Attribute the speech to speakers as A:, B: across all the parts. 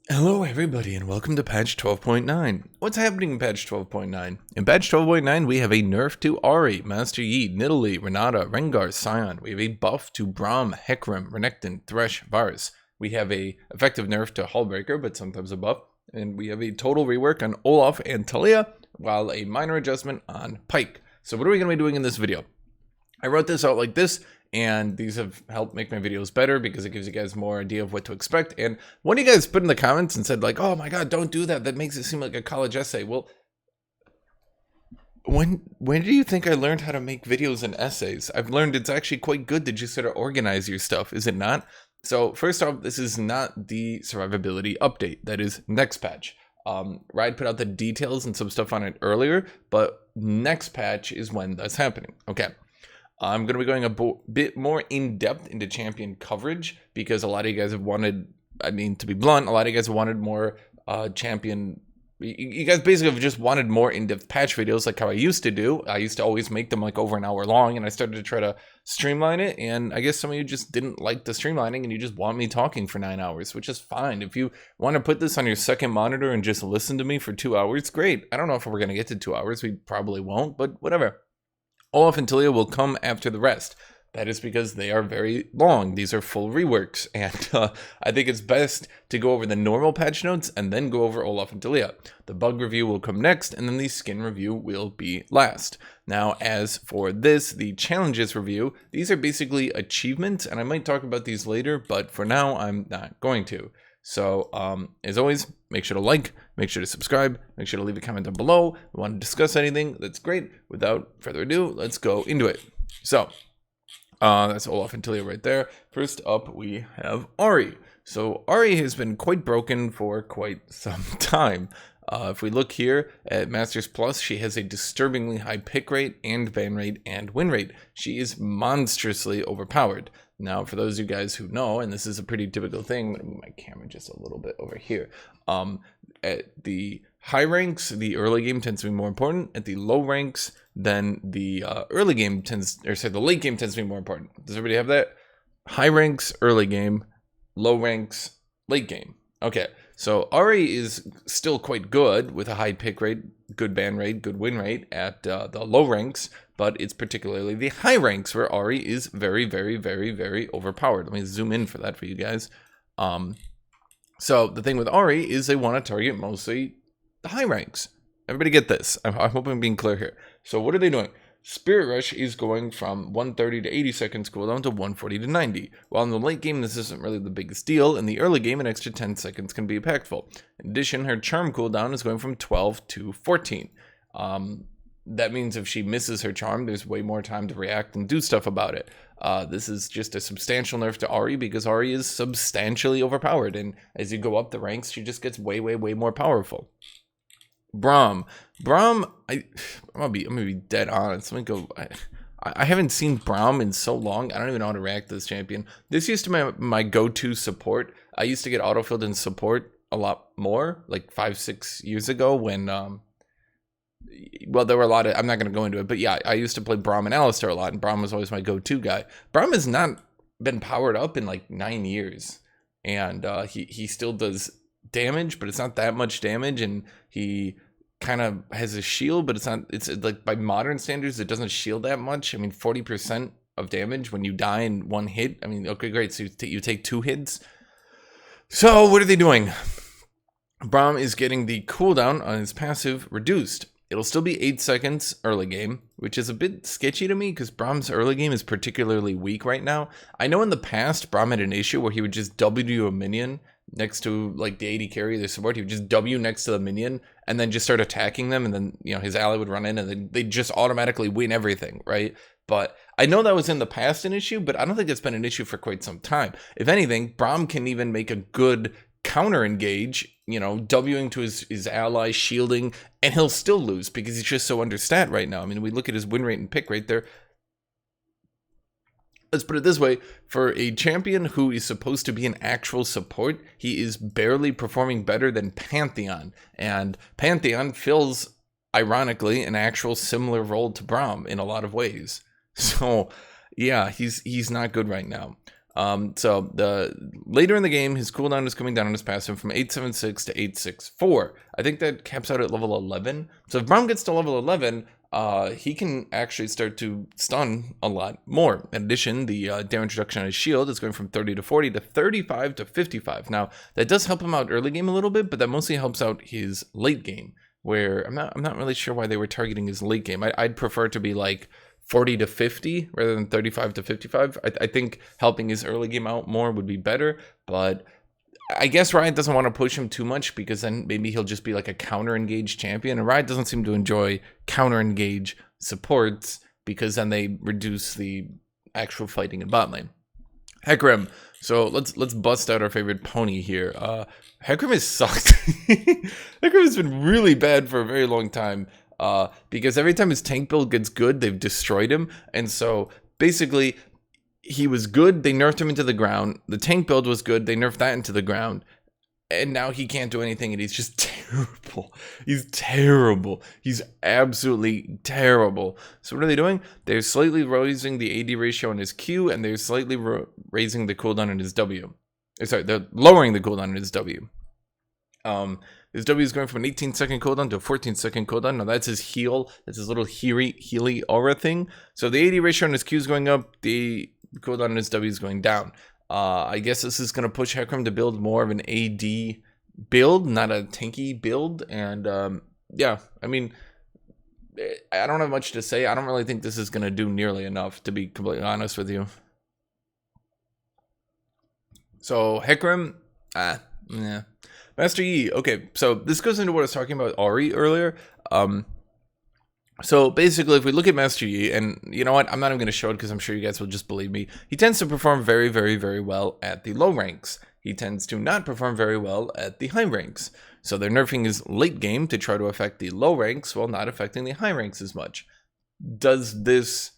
A: Hello everybody and welcome to patch 12.9. What's happening in patch 12.9? In patch 12.9 we have a nerf to Ahri, Master Yi, Nidalee, Renata, Rengar, Sion. We have a buff to Braum, Hecarim, Renekton, Thresh, Varus. We have a effective nerf to Hullbreaker, but sometimes a buff. And we have a total rework on Olaf and Taliyah, while a minor adjustment on Pyke. So what are we going to be doing in this video? I wrote this out like this, and these have helped make my videos better because it gives you guys more idea of what to expect. And one of you guys put in the comments and said like, oh my god, don't do that, that makes it seem like a college essay. Well, when do you think I learned how to make videos and essays? I've learned it's actually quite good to just sort of organize your stuff, is it not? So first off, this is not the survivability update. That is next patch. Ride put out the details and some stuff on it earlier, but next patch is when that's happening. Okay. I'm going to be going a bit more in-depth into champion coverage because a lot of you guys have wanted, I mean, to be blunt, a lot of you guys have wanted more champion. You guys basically have just wanted more in-depth patch videos like how I used to do. I used to always make them like over an hour long, and I started to try to streamline it, and I guess some of you just didn't like the streamlining and you just want me talking for 9 hours, which is fine. If you want to put this on your second monitor and just listen to me for 2 hours, great. I don't know if we're going to get to 2 hours. We probably won't, but whatever. Olaf and Taliyah will come after the rest. That is because they are very long. These are full reworks, and I think it's best to go over the normal patch notes and then go over Olaf and Taliyah. The bug review will come next, and then the skin review will be last. Now, as for this, the challenges review, these are basically achievements, and I might talk about these later, but for now, I'm not going to. So, as always, make sure to like, make sure to subscribe, make sure to leave a comment down below. If you want to discuss anything, that's great. Without further ado, let's go into it. So, that's Olaf and Taliyah right there. First up, we have Ahri. So, Ahri has been quite broken for quite some time. If we look here at Masters Plus, she has a disturbingly high pick rate and ban rate and win rate. She is monstrously overpowered. Now, for those of you guys who know, and this is a pretty typical thing, I'm going to move my camera just a little bit over here. At the high ranks, the early game tends to be more important. At the low ranks, then the early game tends, or say the late game tends to be more important. Does everybody have that? High ranks, early game, low ranks, late game. Okay, so Ahri is still quite good with a high pick rate, good ban rate, good win rate at the low ranks, but it's particularly the high ranks where Ahri is very, very, very, very overpowered. Let me zoom in for that for you guys. So the thing with Ahri is they want to target mostly the high ranks. Everybody get this. I hope I'm being clear here. So what are they doing? Spirit Rush is going from 130 to 80 seconds cooldown to 140 to 90. While in the late game, this isn't really the biggest deal. In the early game, an extra 10 seconds can be impactful. In addition, her charm cooldown is going from 12 to 14. That means if she misses her charm, there's way more time to react and do stuff about it. This is just a substantial nerf to Ahri because Ahri is substantially overpowered. And as you go up the ranks, she just gets way, way, way more powerful. Braum, I'm gonna be dead honest. Let me go. I haven't seen Braum in so long. I don't even know how to react to this champion. This used to be my go-to support. I used to get autofilled in support a lot more, like 5-6 years ago when well, there were a lot of, I'm not gonna go into it, but yeah, I used to play Braum and Alistar a lot, and Braum was always my go-to guy. Braum has not been powered up in like 9 years, and he still does damage, but it's not that much damage, and he kind of has a shield, but it's like by modern standards it doesn't shield that much. I mean, 40% of damage when you die in one hit. I mean, okay, great, so you take 2 hits. So what are they doing? Braum is getting the cooldown on his passive reduced. It'll still be 8 seconds early game, which is a bit sketchy to me because Braum's early game is particularly weak right now. I know in the past Braum had an issue where he would just W a minion next to like the AD carry, the support. He would just W next to the minion and then just start attacking them, and then his ally would run in and then they'd just automatically win everything, right? But I know that was in the past an issue, but I don't think it's been an issue for quite some time. If anything, Braum can even make a good counter engage, Wing to his ally, shielding, and he'll still lose because he's just so understat right now. I mean, we look at his win rate and pick rate there. Let's put it this way, for a champion who is supposed to be an actual support, he is barely performing better than Pantheon. And Pantheon fills, ironically, an actual similar role to Braum in a lot of ways. So, yeah, he's not good right now. So the later in the game, his cooldown is coming down on his passive from 876 to 864. I think that caps out at level 11. So if Braum gets to level 11, he can actually start to stun a lot more. In addition, the damage reduction on his shield is going from 30 to 40 to 35 to 55. Now, that does help him out early game a little bit, but that mostly helps out his late game, where I'm not really sure why they were targeting his late game. I'd prefer to be like 40 to 50 rather than 35 to 55. I think helping his early game out more would be better, but I guess Riot doesn't want to push him too much because then maybe he'll just be like a counter-engage champion, and Riot doesn't seem to enjoy counter-engage supports because then they reduce the actual fighting in bot lane. Hecarim. So let's bust out our favorite pony here. Hecarim has sucked. Hecarim has been really bad for a very long time. Because every time his tank build gets good, they've destroyed him. And so basically, he was good, they nerfed him into the ground. The tank build was good, they nerfed that into the ground. And now he can't do anything, and he's just terrible. He's terrible. He's absolutely terrible. So what are they doing? They're slightly raising the AD ratio on his Q, and they're slightly raising the cooldown on his W. Sorry, they're lowering the cooldown on his W. His W is going from an 18-second cooldown to a 14-second cooldown. Now that's his heal. That's his little Healy aura thing. So the AD ratio on his Q is going up. The cooldown on his W is going down. I guess this is going to push Hecarim to build more of an AD build, not a tanky build. And yeah, I mean, I don't have much to say. I don't really think this is going to do nearly enough, to be completely honest with you. So Hecarim, yeah. Master Yi, okay, so this goes into what I was talking about Ahri earlier. So basically, if we look at Master Yi, and you know what, I'm not even going to show it because I'm sure you guys will just believe me. He tends to perform very, very, very well at the low ranks. He tends to not perform very well at the high ranks. So they're nerfing his late game to try to affect the low ranks while not affecting the high ranks as much. Does this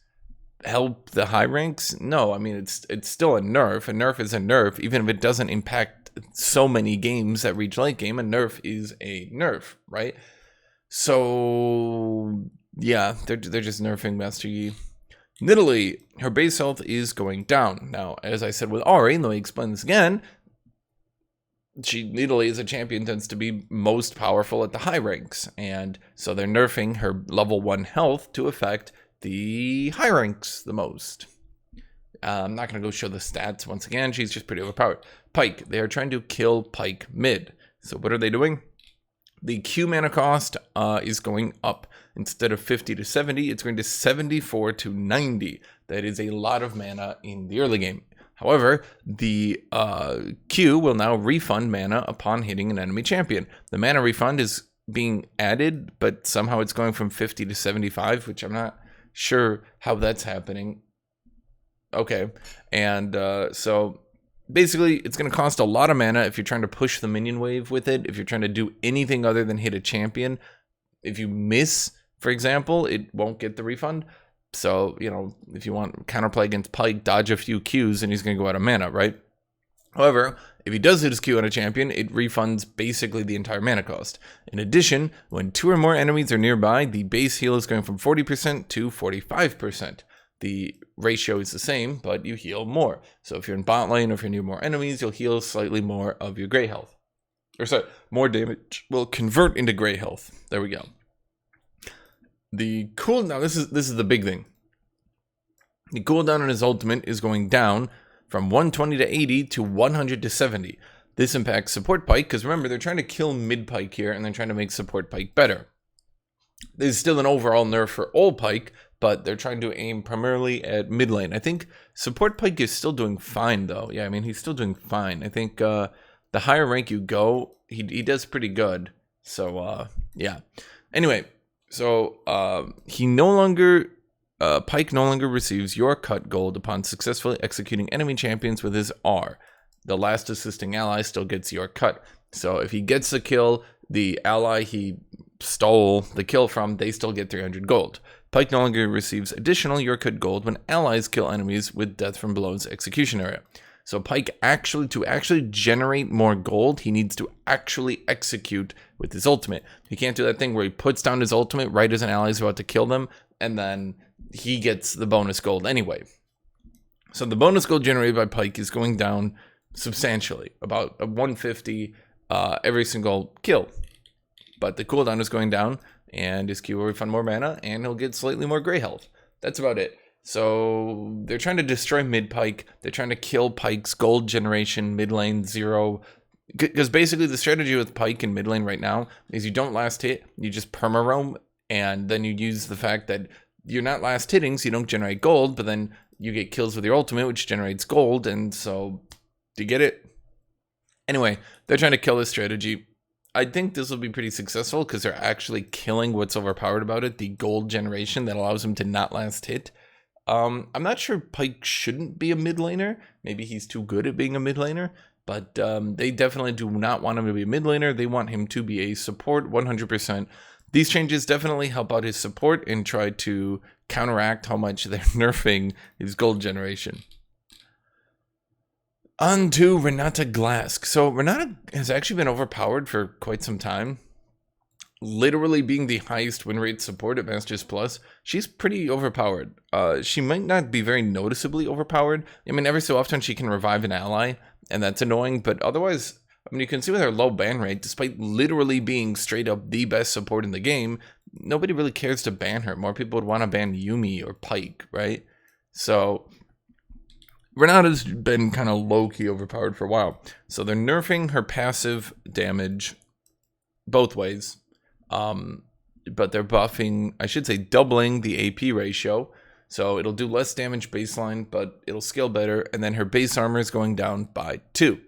A: help the high ranks? No, I mean, it's still a nerf. A nerf is a nerf, even if it doesn't impact so many games that reach late game. A nerf is a nerf, right? So yeah, they're just nerfing Master Yi. Nidalee, her base health is going down. Now, as I said with Ahri, let me explain this again. Nidalee as a champion tends to be most powerful at the high ranks, and so they're nerfing her level 1 health to affect the high ranks the most. I'm not going to go show the stats once again. She's just pretty overpowered. Pyke. They are trying to kill Pyke mid. So what are they doing? The Q mana cost is going up. Instead of 50 to 70, it's going to 74 to 90. That is a lot of mana in the early game. However, the Q will now refund mana upon hitting an enemy champion. The mana refund is being added, but somehow it's going from 50 to 75, which I'm not sure how that's happening. Okay, and so basically it's going to cost a lot of mana if you're trying to push the minion wave with it, if you're trying to do anything other than hit a champion. If you miss, for example, it won't get the refund. So, you know, if you want counterplay against Pyke, dodge a few Qs and he's going to go out of mana, right? However, if he does hit his Q on a champion, it refunds basically the entire mana cost. In addition, when 2 or more enemies are nearby, the base heal is going from 40% to 45%. The ratio is the same, but you heal more. So if you're in bot lane or if you're near more enemies, you'll heal slightly more of your gray health. Or sorry, more damage will convert into gray health. There we go. The cooldown, now this is the big thing. The cooldown on his ultimate is going down from 120 to 80 to 100 to 70. This impacts support Pyke, because remember, they're trying to kill mid Pyke here, and they're trying to make support Pyke better. There's still an overall nerf for all Pyke, but they're trying to aim primarily at mid lane. I think support Pyke is still doing fine, though. Yeah, I mean, he's still doing fine. I think the higher rank you go, he does pretty good. So, yeah. Anyway, so Pyke no longer receives your cut gold upon successfully executing enemy champions with his R. The last assisting ally still gets your cut. So if he gets a kill, the ally he stole the kill from, they still get 300 gold. Pyke no longer receives additional your cut gold when allies kill enemies with death from below his execution area. So Pyke to actually generate more gold, he needs to actually execute with his ultimate. He can't do that thing where he puts down his ultimate right as an ally is about to kill them, and then he gets the bonus gold anyway. So the bonus gold generated by Pyke is going down substantially, about a 150 every single kill. But the cooldown is going down, and his Q will refund more mana, and he'll get slightly more gray health. That's about it. So they're trying to destroy mid Pyke. They're trying to kill Pyke's gold generation, mid lane 0. Because basically the strategy with Pyke in mid lane right now is you don't last hit, you just perma roam, and then you use the fact that you're not last hitting, so you don't generate gold, but then you get kills with your ultimate, which generates gold, and so, do you get it? Anyway, they're trying to kill this strategy. I think this will be pretty successful because they're actually killing what's overpowered about it, the gold generation that allows him to not last hit. I'm not sure Pyke shouldn't be a mid laner. Maybe he's too good at being a mid laner, but they definitely do not want him to be a mid laner. They want him to be a support 100%. These changes definitely help out his support and try to counteract how much they're nerfing his gold generation. On to Renata Glasc. So Renata has actually been overpowered for quite some time. Literally being the highest win rate support at Masters Plus, she's pretty overpowered. She might not be very noticeably overpowered. I mean, every so often she can revive an ally, and that's annoying, but otherwise, I mean, you can see with her low ban rate, despite literally being straight up the best support in the game, nobody really cares to ban her. More people would want to ban Yuumi or Pyke, right? So Renata's been kind of low-key overpowered for a while. So they're nerfing her passive damage both ways. But they're buffing, I should say doubling the AP ratio. So it'll do less damage baseline, but it'll scale better. And then her base armor is going down by 2.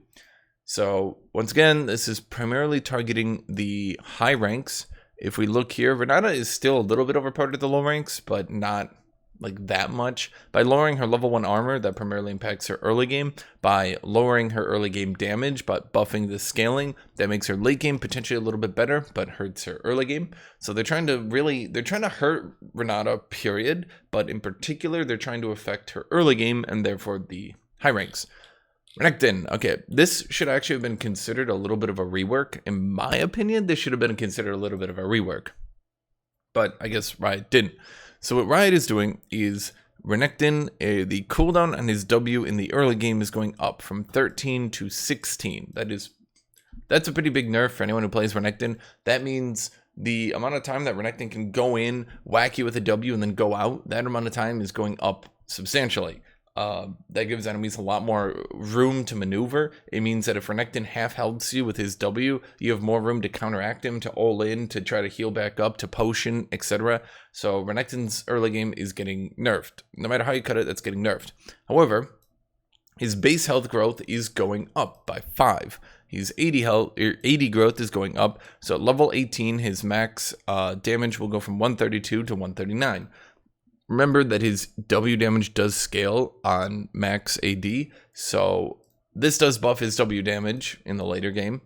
A: So once again, this is primarily targeting the high ranks. If we look here, Renata is still a little bit overpowered at the low ranks, but not like that much. By lowering her level 1 armor, that primarily impacts her early game. By lowering her early game damage, but buffing the scaling, that makes her late game potentially a little bit better, but hurts her early game. So they're trying to hurt Renata, period. But in particular, they're trying to affect her early game and therefore the high ranks. Renekton. Okay, this should actually have been considered a little bit of a rework. In my opinion, this should have been considered a little bit of a rework. But I guess Riot didn't. So what Riot is doing is Renekton, the cooldown on his W in the early game is going up from 13 to 16. That's a pretty big nerf for anyone who plays Renekton. That means the amount of time that Renekton can go in, whack you with a W, and then go out, that amount of time is going up substantially. That gives enemies a lot more room to maneuver. It means that if Renekton half-healths you with his W, you have more room to counteract him, to ult in, to try to heal back up, to potion, etc. So Renekton's early game is getting nerfed. No matter how you cut it, that's getting nerfed. However, his base health growth is going up by 5. His 80 growth is going up. So at level 18, his max damage will go from 132 to 139. Remember that his W damage does scale on max AD, so this does buff his W damage in the later game.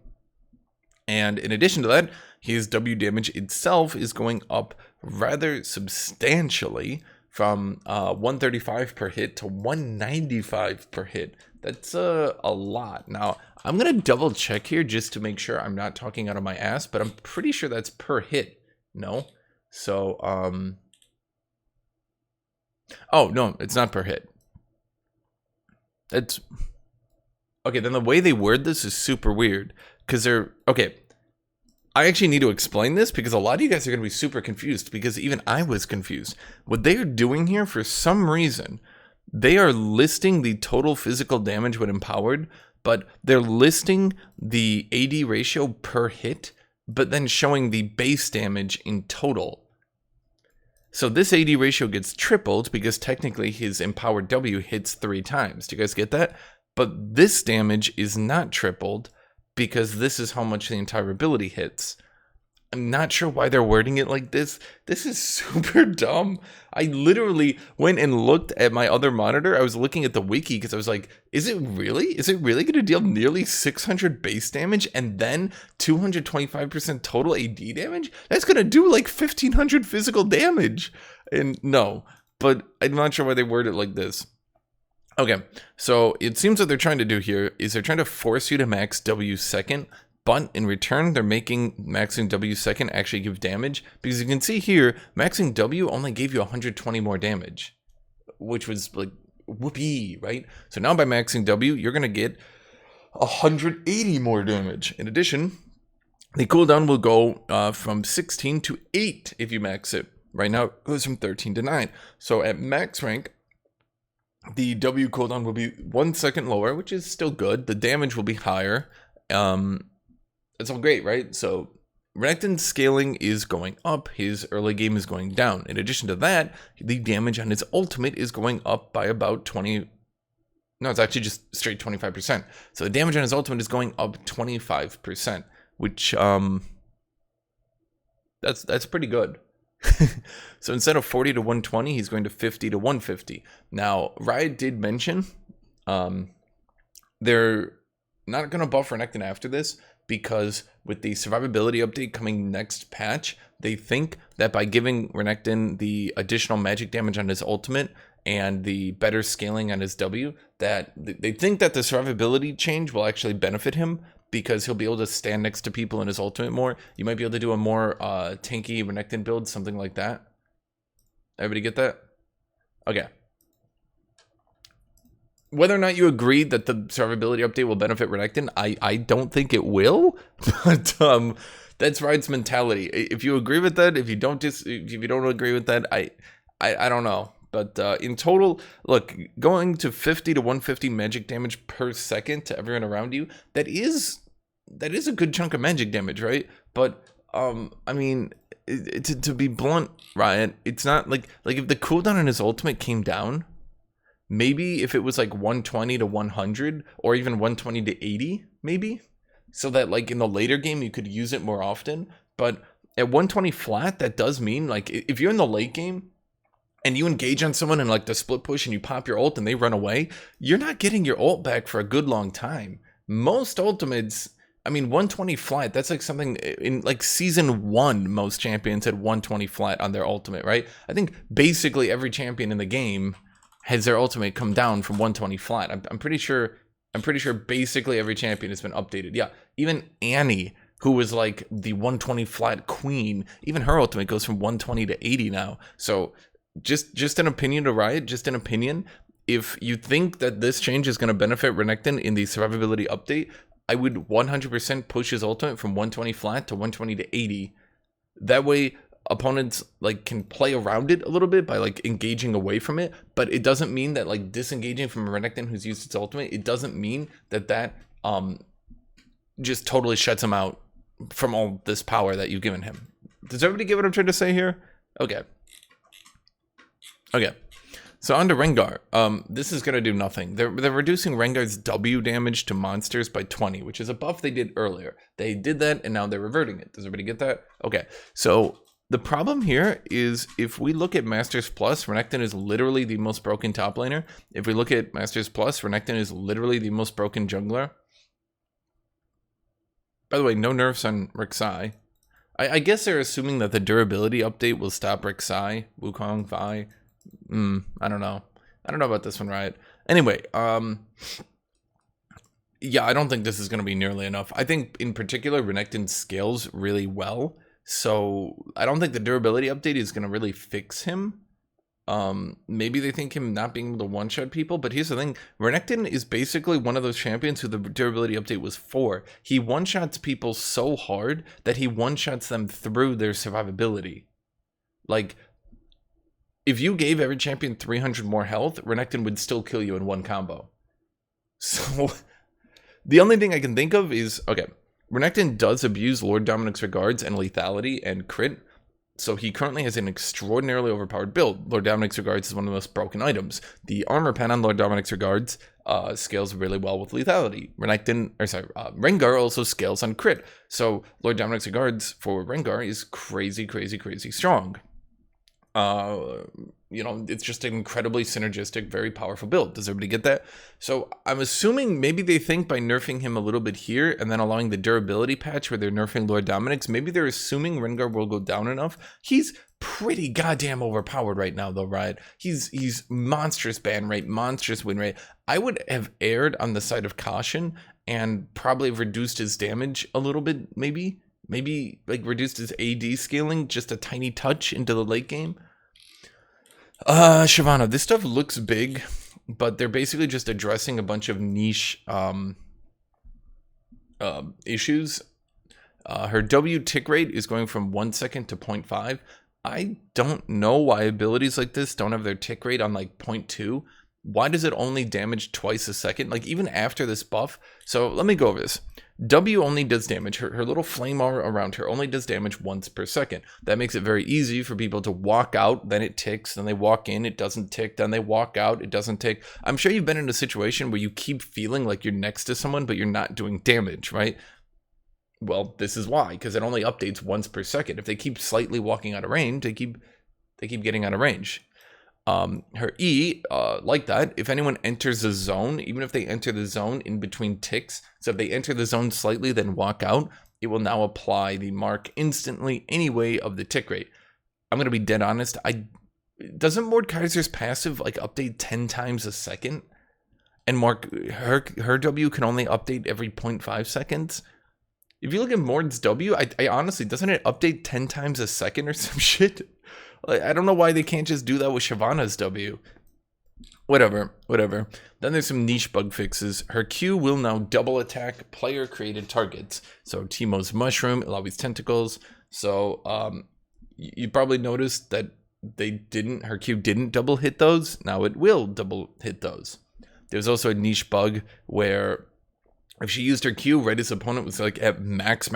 A: And in addition to that, his W damage itself is going up rather substantially from 135 per hit to 195 per hit. That's a lot. Now, I'm going to double check here just to make sure I'm not talking out of my ass, but I'm pretty sure that's per hit. No? So, oh, no, it's not per hit. That's... Okay, then the way they word this is super weird. Because they're... Okay, I actually need to explain this because a lot of you guys are going to be super confused because even I was confused. What they are doing here, for some reason, they are listing the total physical damage when empowered, but they're listing the AD ratio per hit, but then showing the base damage in total. So this AD ratio gets tripled because technically his empowered W hits 3 times. Do you guys get that? But this damage is not tripled because this is how much the entire ability hits. I'm not sure why they're wording it like this. This is super dumb. I literally went and looked at my other monitor. I was looking at the wiki because I was like, is it really? Is it really going to deal nearly 600 base damage and then 225% total AD damage? That's going to do like 1500 physical damage. And no, but I'm not sure why they word it like this. Okay, so it seems what they're trying to do here is they're trying to force you to max W second, but in return, they're making maxing W second actually give damage. Because you can see here, maxing W only gave you 120 more damage, which was like whoopee, right? So now by maxing W, you're going to get 180 more damage. In addition, the cooldown will go from 16 to 8 if you max it. Right now, it goes from 13 to 9. So at max rank, the W cooldown will be 1 second lower, which is still good. The damage will be higher. It's all great, right? So Renekton's scaling is going up. His early game is going down. In addition to that, the damage on his ultimate is going up by about 20... No, it's actually just straight 25%. So the damage on his ultimate is going up 25%, which that's pretty good. So instead of 40 to 120, he's going to 50 to 150. Now, Riot did mention they're not going to buff Renekton after this, because with the survivability update coming next patch, they think that by giving Renekton the additional magic damage on his ultimate and the better scaling on his W, that they think that the survivability change will actually benefit him, because he'll be able to stand next to people in his ultimate more. You might be able to do a more tanky Renekton build, something like that. Everybody get that? Okay. Whether or not you agree that the survivability update will benefit Renekton, I don't think it will. But that's Riot's mentality. If you agree with that, if you don't agree with that, I don't know. But in total, look, going to 50 to 150 magic damage per second to everyone around you, that is a good chunk of magic damage, right? But I mean, to be blunt, Riot, it's not like if the cooldown on his ultimate came down, maybe if it was like 120 to 100 or even 120 to 80, maybe, so that like in the later game you could use it more often. But at 120 flat, that does mean like if you're in the late game and you engage on someone in like the split push and you pop your ult and they run away, you're not getting your ult back for a good long time. Most ultimates, I mean, 120 flat, that's like something in like season 1, most champions had 120 flat on their ultimate, right? I think basically every champion in the game has their ultimate come down from 120 flat. I'm pretty sure basically every champion has been updated. Yeah, even Annie, who was like the 120 flat queen, even her ultimate goes from 120 to 80 now. So just an opinion to Riot, just an opinion. If you think that this change is going to benefit Renekton in the survivability update, I would 100% push his ultimate from 120 flat to 120 to 80. That way, opponents like can play around it a little bit by like engaging away from it, but it doesn't mean that like disengaging from a Renekton who's used its ultimate, it doesn't mean that just totally shuts him out from all this power that you've given him. Does everybody get what I'm trying to say here? Okay. So on to Rengar. This is gonna do nothing. They're reducing Rengar's W damage to monsters by 20, which is a buff they did earlier. They did that and now they're reverting it. Does everybody get that? Okay. So the problem here is if we look at Masters Plus, Renekton is literally the most broken top laner. If we look at Masters Plus, Renekton is literally the most broken jungler. By the way, no nerfs on Rek'Sai. I guess they're assuming that the durability update will stop Rek'Sai, Wukong, Vi. I don't know. I don't know about this one, Riot. Anyway, yeah, I don't think this is going to be nearly enough. I think in particular, Renekton scales really well. So I don't think the durability update is going to really fix him. Maybe they think him not being able to one-shot people, but here's the thing. Renekton is basically one of those champions who the durability update was for. He one-shots people so hard that he one-shots them through their survivability. Like, if you gave every champion 300 more health, Renekton would still kill you in one combo. So the only thing I can think of is, okay, Renekton does abuse Lord Dominic's regards and lethality and crit, so he currently has an extraordinarily overpowered build. Lord Dominic's regards is one of the most broken items. The armor pen on Lord Dominic's regards scales really well with lethality. Rengar also scales on crit. So Lord Dominic's regards for Rengar is crazy, crazy, crazy strong. You know, it's just an incredibly synergistic, very powerful build. Does everybody get that? So I'm assuming maybe they think by nerfing him a little bit here and then allowing the durability patch where they're nerfing Lord Dominic's, maybe they're assuming Rengar will go down enough. He's pretty goddamn overpowered right now though, right? He's monstrous ban rate, monstrous win rate. I would have erred on the side of caution and probably have reduced his damage a little bit, maybe like reduced his AD scaling just a tiny touch into the late game. Shyvana, this stuff looks big. but they're basically just addressing a bunch of niche issues. Her W tick rate is going from 1 second to 0.5. I don't know why abilities like this don't have their tick rate on like 0.2. Why does it only damage twice a second? Like even after this buff. So let me go over this. W only does damage. Her little flame aura around her only does damage once per second. That makes it very easy for people to walk out, then it ticks, then they walk in, it doesn't tick, then they walk out, it doesn't tick. I'm sure you've been in a situation where you keep feeling like you're next to someone, but you're not doing damage, right? Well, this is why, because it only updates once per second. If they keep slightly walking out of range, they keep getting out of range. Her E, like that, if anyone enters the zone, even if they enter the zone in between ticks, so if they enter the zone slightly, then walk out, it will now apply the mark instantly anyway of the tick rate. I'm going to be dead honest. Doesn't Mordekaiser's passive like update 10 times a second? And her W can only update every 0.5 seconds? If you look at Mord's W, I honestly, doesn't it update 10 times a second or some shit? I don't know why they can't just do that with Shyvana's W. Whatever. Then there's some niche bug fixes. Her Q will now double attack player-created targets. So Teemo's Mushroom, Ilavi's Tentacles. So you probably noticed that her Q didn't double hit those. Now it will double hit those. There's also a niche bug where if she used her Q right as opponent was like at max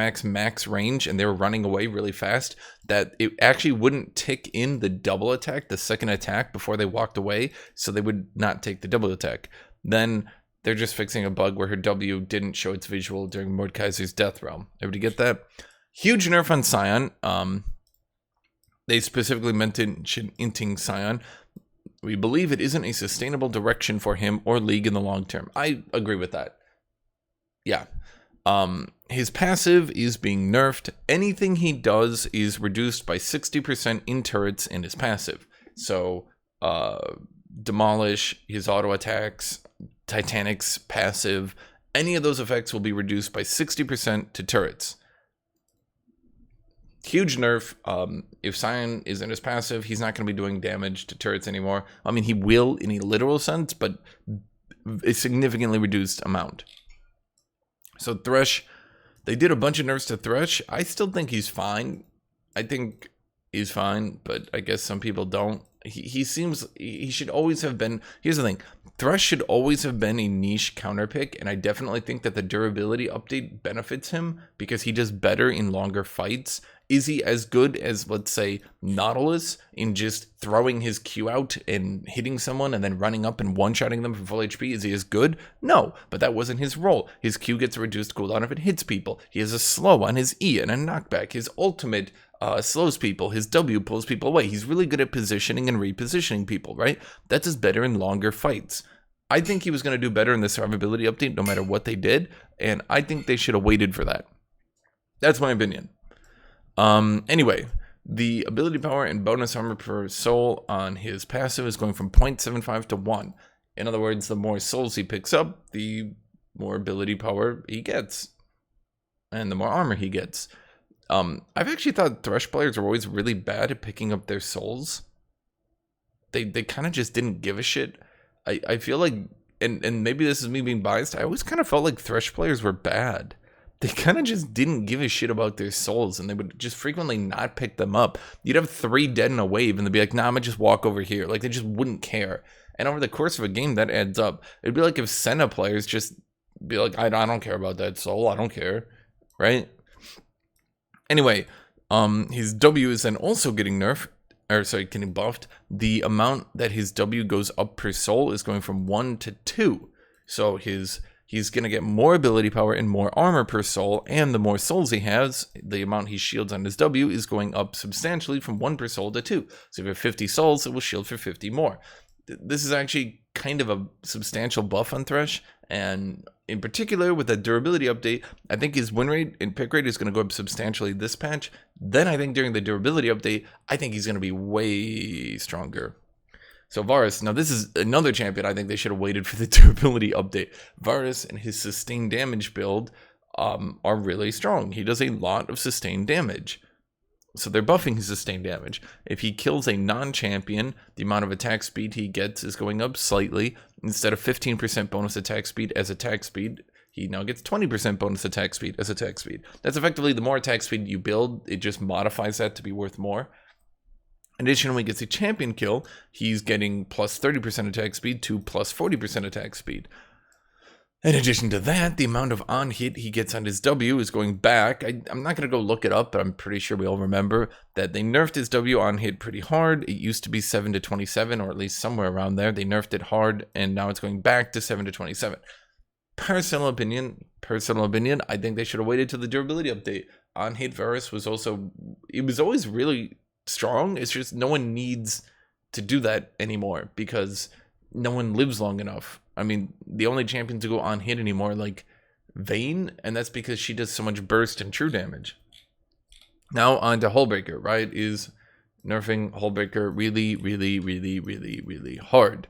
A: range and they were running away really fast, that it actually wouldn't tick in the double attack, the second attack, before they walked away, so they would not take the double attack. Then they're just fixing a bug where her W didn't show its visual during Mordekaiser's Death Realm. Everybody get that? Huge nerf on Sion. They specifically mentioned inting Sion. We believe it isn't a sustainable direction for him or League in the long term. I agree with that. Yeah. His passive is being nerfed. Anything he does is reduced by 60% in turrets in his passive. So, Demolish, his auto attacks, Titanic's passive, any of those effects will be reduced by 60% to turrets. Huge nerf. If Sion is in his passive, he's not going to be doing damage to turrets anymore. I mean, he will in a literal sense, but a significantly reduced amount. So Thresh, they did a bunch of nerfs to Thresh. I still think he's fine. I think he's fine, but I guess some people don't. He should always have been. Here's the thing. Thresh should always have been a niche counter pick, and I definitely think that the durability update benefits him because he does better in longer fights. Is he as good as, let's say, Nautilus in just throwing his Q out and hitting someone and then running up and one-shotting them for full HP? Is he as good? No, but that wasn't his role. His Q gets a reduced cooldown if it hits people. He has a slow on his E and a knockback. His ultimate slows people. His W pulls people away. He's really good at positioning and repositioning people, right? That's just better in longer fights. I think he was going to do better in the survivability update no matter what they did, and I think they should have waited for that. That's my opinion. Anyway, the ability power and bonus armor per soul on his passive is going from 0.75 to 1. In other words, the more souls he picks up, the more ability power he gets, and the more armor he gets. I've actually thought Thresh players are always really bad at picking up their souls. They kind of just didn't give a shit. I feel like, and maybe this is me being biased, I always kind of felt like Thresh players were bad. They kind of just didn't give a shit about their souls, and they would just frequently not pick them up. You'd have 3 dead in a wave, and they'd be like, nah, I'm gonna just walk over here. Like, they just wouldn't care. And over the course of a game, that adds up. It'd be like if Senna players just be like, I don't care about that soul, I don't care, right? Anyway, his W is then also getting getting buffed. The amount that his W goes up per soul is going from 1 to 2. So he's going to get more ability power and more armor per soul, and the more souls he has, the amount he shields on his W is going up substantially from 1 per soul to 2. So if you have 50 souls, it will shield for 50 more. This is actually kind of a substantial buff on Thresh, and in particular with the durability update, I think his win rate and pick rate is going to go up substantially this patch. Then I think during the durability update, I think he's going to be way stronger. So Varus, now this is another champion I think they should have waited for the durability update. Varus and his sustained damage build are really strong. He does a lot of sustained damage. So they're buffing his sustained damage. If he kills a non-champion, the amount of attack speed he gets is going up slightly. Instead of 15% bonus attack speed as attack speed, he now gets 20% bonus attack speed as attack speed. That's effectively the more attack speed you build, it just modifies that to be worth more. Additionally, when he gets a champion kill, he's getting plus 30% attack speed to plus 40% attack speed. In addition to that, the amount of on-hit he gets on his W is going back. I'm not going to go look it up, but I'm pretty sure we all remember that they nerfed his W on-hit pretty hard. It used to be 7 to 27, or at least somewhere around there. They nerfed it hard, and now it's going back to 7 to 27. Personal opinion, I think they should have waited till the durability update. On-hit Varus was always really strong. It's just no one needs to do that anymore because no one lives long enough. I mean, the only champions who go on hit anymore are like Vayne, and that's because she does so much burst and true damage. Now on to Hullbreaker. Riot is nerfing Hullbreaker really hard.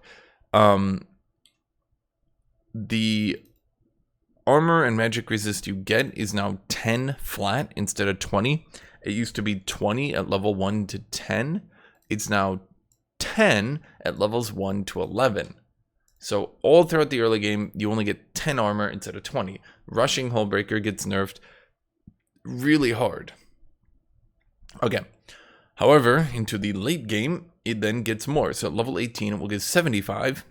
A: The armor and magic resist you get is now 10 flat instead of 20. It used to be 20 at level 1 to 10. It's now 10 at levels 1 to 11. So all throughout the early game, you only get 10 armor instead of 20. Rushing Hullbreaker gets nerfed really hard. Okay. However, into the late game, it then gets more. So at level 18, it will get 75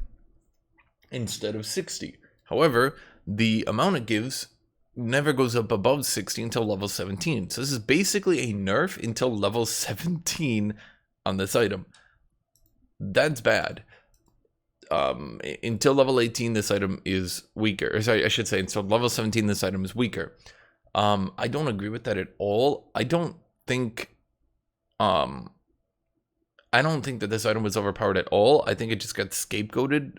A: instead of 60. However, the amount it gives never goes up above 60 until level 17. So this is basically a nerf until level 17 on this item. That's bad. Until level 18, this item is weaker. Or sorry, I should say until level 17, this item is weaker. I don't agree with that at all. I don't think that this item was overpowered at all. I think it just got scapegoated.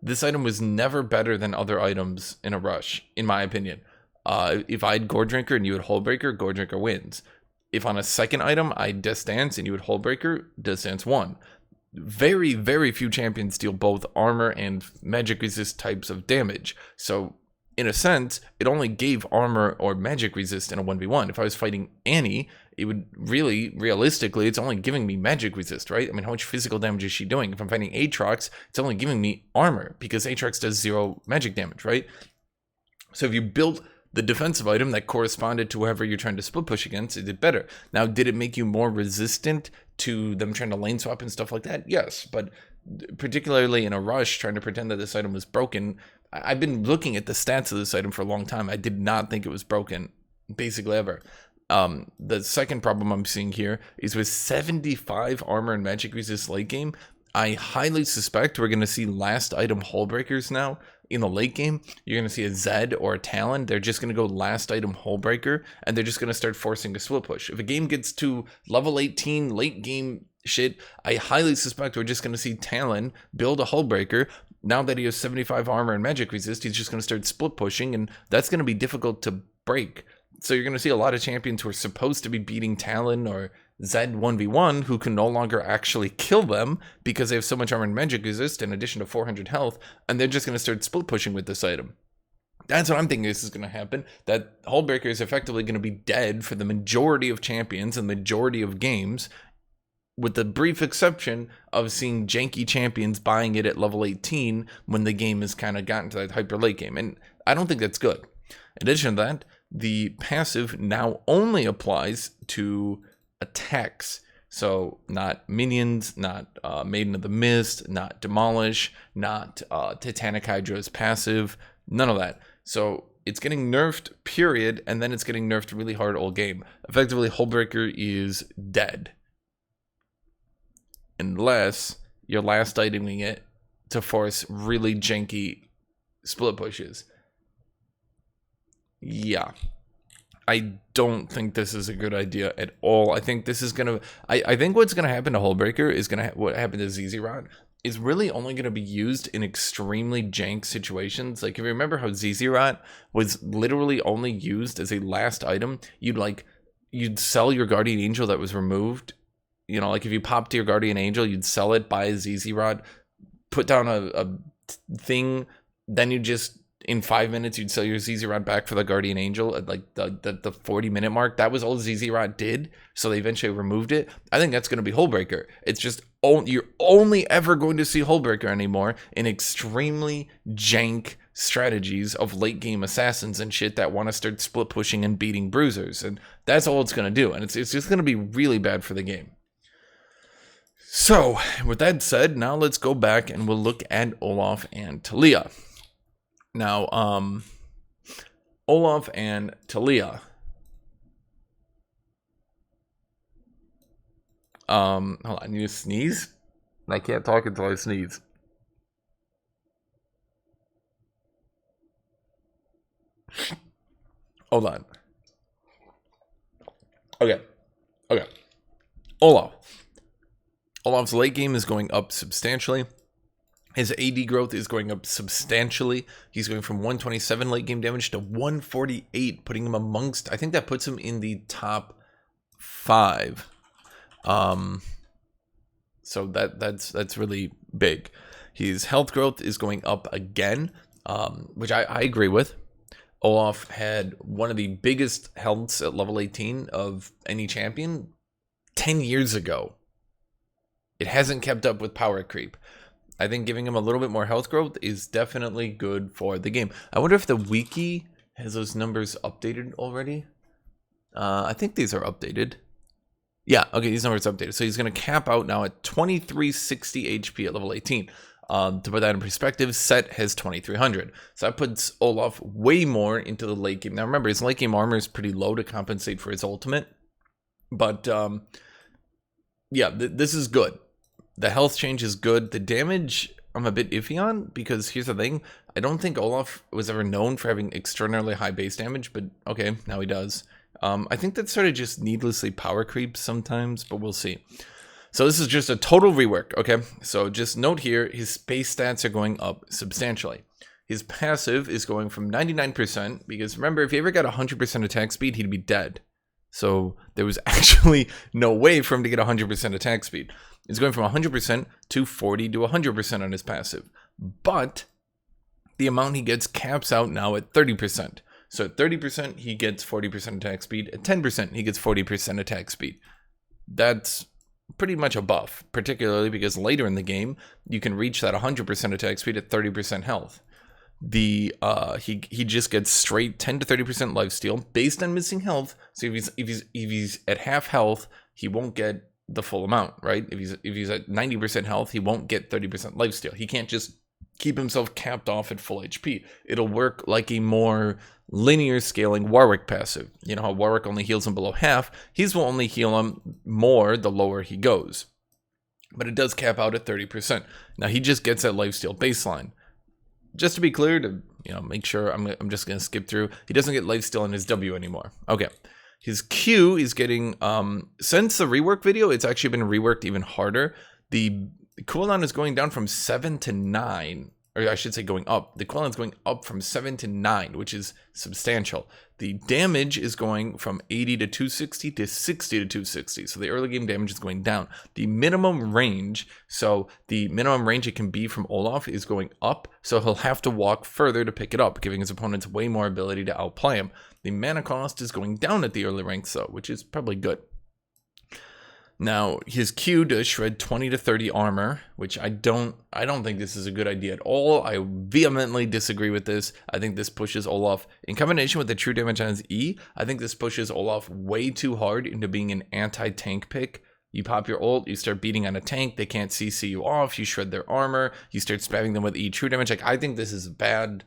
A: This item was never better than other items in a rush, in my opinion. If I had Gore Drinker and you had Hullbreaker, Gore Drinker wins. If on a second item I had Death Dance and you had Hullbreaker, Death Dance won. Very, very few champions deal both armor and magic resist types of damage. So, in a sense, it only gave armor or magic resist in a 1v1. If I was fighting Annie, it would really, realistically, it's only giving me magic resist, right? I mean, how much physical damage is she doing? If I'm fighting Aatrox, it's only giving me armor because Aatrox does 0 magic damage, right? So if you built the defensive item that corresponded to whoever you're trying to split push against, it did better. Now, did it make you more resistant to them trying to lane swap and stuff like that? Yes, but particularly in a rush, trying to pretend that this item was broken. I've been looking at the stats of this item for a long time. I did not think it was broken, basically ever. The second problem I'm seeing here is with 75 armor and magic resist late game, I highly suspect we're going to see last item Hullbreakers now. In the late game, you're going to see a Zed or a Talon. They're just going to go last item Hullbreaker, and they're just going to start forcing a split push. If a game gets to level 18, late game shit, I highly suspect we're just going to see Talon build a Hullbreaker. Now that he has 75 armor and magic resist, he's just going to start split pushing, and that's going to be difficult to break. So you're going to see a lot of champions who are supposed to be beating Talon or Zed 1v1 who can no longer actually kill them because they have so much armor and magic resist in addition to 400 health, and they're just going to start split pushing with this item. That's what I'm thinking this is going to happen, that Hullbreaker is effectively going to be dead for the majority of champions and majority of games, with the brief exception of seeing janky champions buying it at level 18 when the game has kind of gotten to that hyper late game, and I don't think that's good. In addition to that, the passive now only applies to attacks. So not minions, not Maiden of the Mist, not Demolish, not Titanic Hydra's passive, none of that. So it's getting nerfed, period, and then it's getting nerfed really hard all game. Effectively, Hullbreaker is dead. Unless you're last iteming it to force really janky split pushes. Yeah. I don't think this is a good idea at all. I think this is gonna. I think what's gonna happen to Hullbreaker is what happened to ZZ is really only gonna be used in extremely jank situations. Like if you remember how ZZ was literally only used as a last item, you'd sell your Guardian Angel that was removed. You know, like if you popped your Guardian Angel, you'd sell it, buy a ZZ put down a thing, then you just in 5 minutes you'd sell your ZZ Rod back for the Guardian Angel at like the 40-minute mark. That was all ZZ Rod did, so they eventually removed it. I think that's going to be Hullbreaker. It's just you're only ever going to see Hullbreaker anymore in extremely jank strategies of late game assassins and shit that want to start split pushing and beating bruisers, and that's all it's going to do, and it's just going to be really bad for the game. So with that said, now let's go back and we'll look at Olaf and Taliyah. Now, Olaf and Taliyah. Hold on, I need to sneeze. I can't talk until I sneeze. Hold on. Okay. Olaf's late game is going up substantially. His AD growth is going up substantially. He's going from 127 late game damage to 148, putting him amongst, I think that puts him in the top 5. So that's really big. His health growth is going up again, which I agree with. Olaf had one of the biggest healths at level 18 of any champion 10 years ago. It hasn't kept up with power creep. I think giving him a little bit more health growth is definitely good for the game. I wonder if the wiki has those numbers updated already. I think these are updated. Yeah, okay, these numbers are updated. So he's going to cap out now at 2360 HP at level 18. To put that in perspective, Set has 2300. So that puts Olaf way more into the late game. Now remember, his late game armor is pretty low to compensate for his ultimate. But yeah, this is good. The health change is good. The damage I'm a bit iffy on, because here's the thing. I don't think Olaf was ever known for having extraordinarily high base damage, but okay, now he does. I think that sort of just needlessly power creeps sometimes, but we'll see. So this is just a total rework, okay? So just note here, his base stats are going up substantially. His passive is going from 99%, because remember, if he ever got 100% attack speed, he'd be dead. So there was actually no way for him to get 100% attack speed. It's going from 100% to 40 to 100% on his passive. But the amount he gets caps out now at 30%. So at 30%, he gets 40% attack speed. At 10%, he gets 40% attack speed. That's pretty much a buff, particularly because later in the game, you can reach that 100% attack speed at 30% health. He just gets straight 10 to 30% lifesteal based on missing health. So if he's at half health, he won't get the full amount, right? If he's at 90% health, he won't get 30% lifesteal. He can't just keep himself capped off at full HP. It'll work like a more linear scaling Warwick passive. You know how Warwick only heals him below half? His will only heal him more the lower he goes. But it does cap out at 30%. Now he just gets that lifesteal baseline. Just to be clear, to make sure, I'm just going to skip through. He doesn't get lifesteal in his W anymore. Okay. His Q is getting, since the rework video, it's actually been reworked even harder. The cooldown is going down from 7 to 9, or I should say going up. The cooldown is going up from 7 to 9, which is substantial. The damage is going from 80 to 260 to 60 to 260. So the early game damage is going down. The minimum range, so the minimum range it can be from Olaf is going up. So he'll have to walk further to pick it up, giving his opponents way more ability to outplay him. The mana cost is going down at the early ranks though, which is probably good. Now, his Q does shred 20 to 30 armor, which I don't think this is a good idea at all. I vehemently disagree with this. I think this pushes Olaf, in combination with the true damage on his E, I think this pushes Olaf way too hard into being an anti-tank pick. You pop your ult, you start beating on a tank, they can't CC you off, you shred their armor, you start spamming them with E true damage. Like, I think this is bad.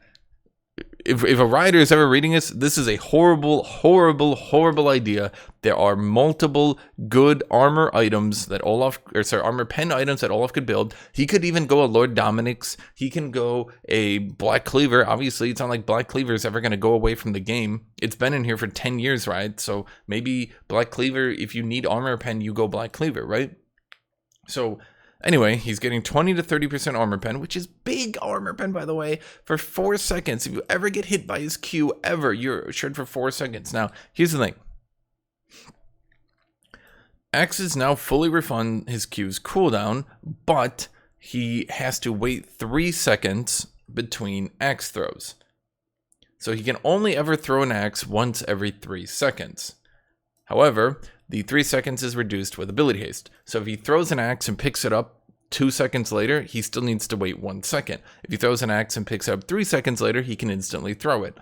A: If a rider is ever reading this is a horrible, horrible, horrible idea. There are multiple good armor items that armor pen items that Olaf could build. He could even go a Lord Dominic's. He can go a Black Cleaver. Obviously, it's not like Black Cleaver is ever going to go away from the game. It's been in here for 10 years, right? So maybe Black Cleaver, if you need armor pen, you go Black Cleaver, right? So anyway, he's getting 20 to 30% armor pen, which is big armor pen, by the way, for 4 seconds. If you ever get hit by his Q, you're shred for 4 seconds. Now, here's the thing. X is now fully refund his Q's cooldown, but he has to wait 3 seconds between X throws. So he can only ever throw an axe once every 3 seconds. However, the 3 seconds is reduced with ability haste. So if he throws an axe and picks it up 2 seconds later, he still needs to wait 1 second. If he throws an axe and picks it up 3 seconds later, he can instantly throw it.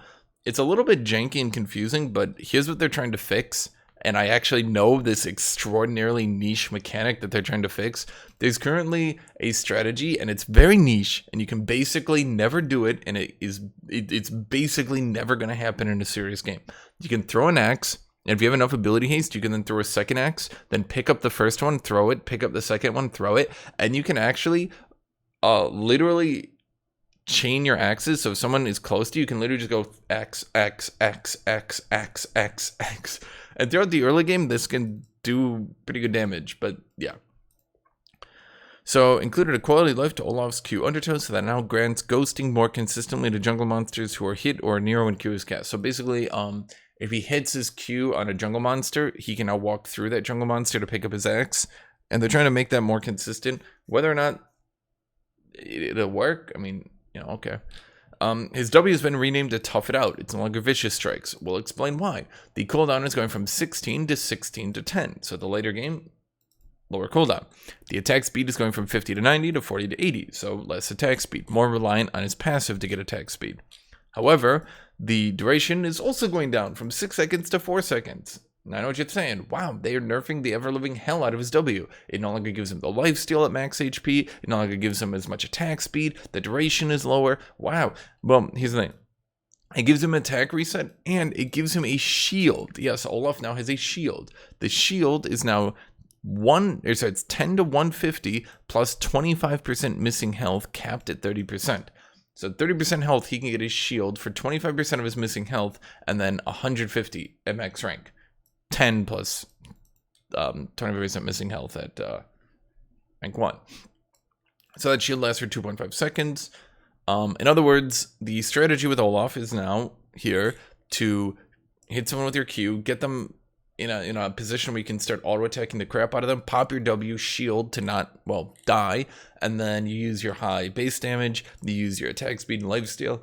A: It's a little bit janky and confusing, but here's what they're trying to fix. And I actually know this extraordinarily niche mechanic that they're trying to fix. There's currently a strategy, and it's very niche, and you can basically never do it, and it's basically never going to happen in a serious game. You can throw an axe, and if you have enough ability haste, you can then throw a second axe, then pick up the first one, throw it, pick up the second one, throw it, and you can actually literally chain your axes. So if someone is close to you, you can literally just go X, X, X, X, X, X, X. And throughout the early game, this can do pretty good damage, but yeah. So, included a quality life to Olaf's Q Undertow, so that now grants ghosting more consistently to jungle monsters who are hit or near when Q is cast. So basically, if he hits his Q on a jungle monster, he can now walk through that jungle monster to pick up his axe. And they're trying to make that more consistent. Whether or not it'll work, I mean, okay. His W has been renamed to Tough It Out. It's no longer Vicious Strikes. We'll explain why. The cooldown is going from 16 to 16 to 10. So the later game, lower cooldown. The attack speed is going from 50 to 90 to 40 to 80. So less attack speed, more reliant on his passive to get attack speed. However, the duration is also going down from 6 seconds to 4 seconds. Now I know what you're saying. Wow, they are nerfing the ever-living hell out of his W. It no longer gives him the lifesteal at max HP. It no longer gives him as much attack speed. The duration is lower. Wow. Well, here's the thing. It gives him attack reset, and it gives him a shield. Yes, Olaf now has a shield. The shield is now it's 10 to 150 plus 25% missing health, capped at 30%. So 30% health, he can get his shield for 25% of his missing health, and then 150 at max rank. 10 plus 25% missing health at rank 1. So that shield lasts for 2.5 seconds. In other words, the strategy with Olaf is now here to hit someone with your Q, get them in a position where you can start auto-attacking the crap out of them, pop your W, shield to not, die, and then you use your high base damage, you use your attack speed and lifesteal.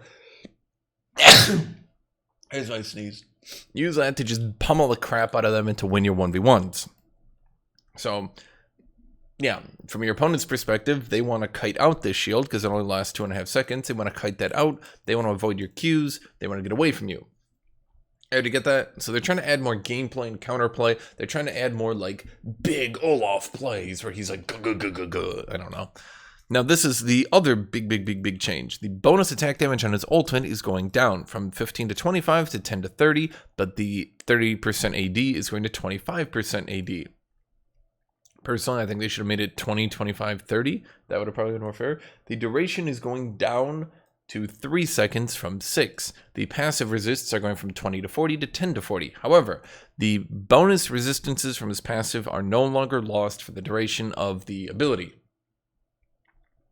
A: Here's my sneeze. Use that to just pummel the crap out of them and to win your 1v1s. So, yeah, from your opponent's perspective, they want to kite out this shield because it only lasts 2.5 seconds. They want to kite that out. They want to avoid your Qs. They want to get away from you. To get that, so they're trying to add more gameplay and counterplay. They're trying to add more like big Olaf plays where he's like, I don't know. Now, this is the other big change. The bonus attack damage on his ultimate is going down from 15 to 25 to 10 to 30, but the 30% AD is going to 25% AD. Personally, I think they should have made it 20, 25, 30. That would have probably been more fair. The duration is going down to 3 seconds from 6. The passive resists are going from 20 to 40 to 10 to 40. However, the bonus resistances from his passive are no longer lost for the duration of the ability.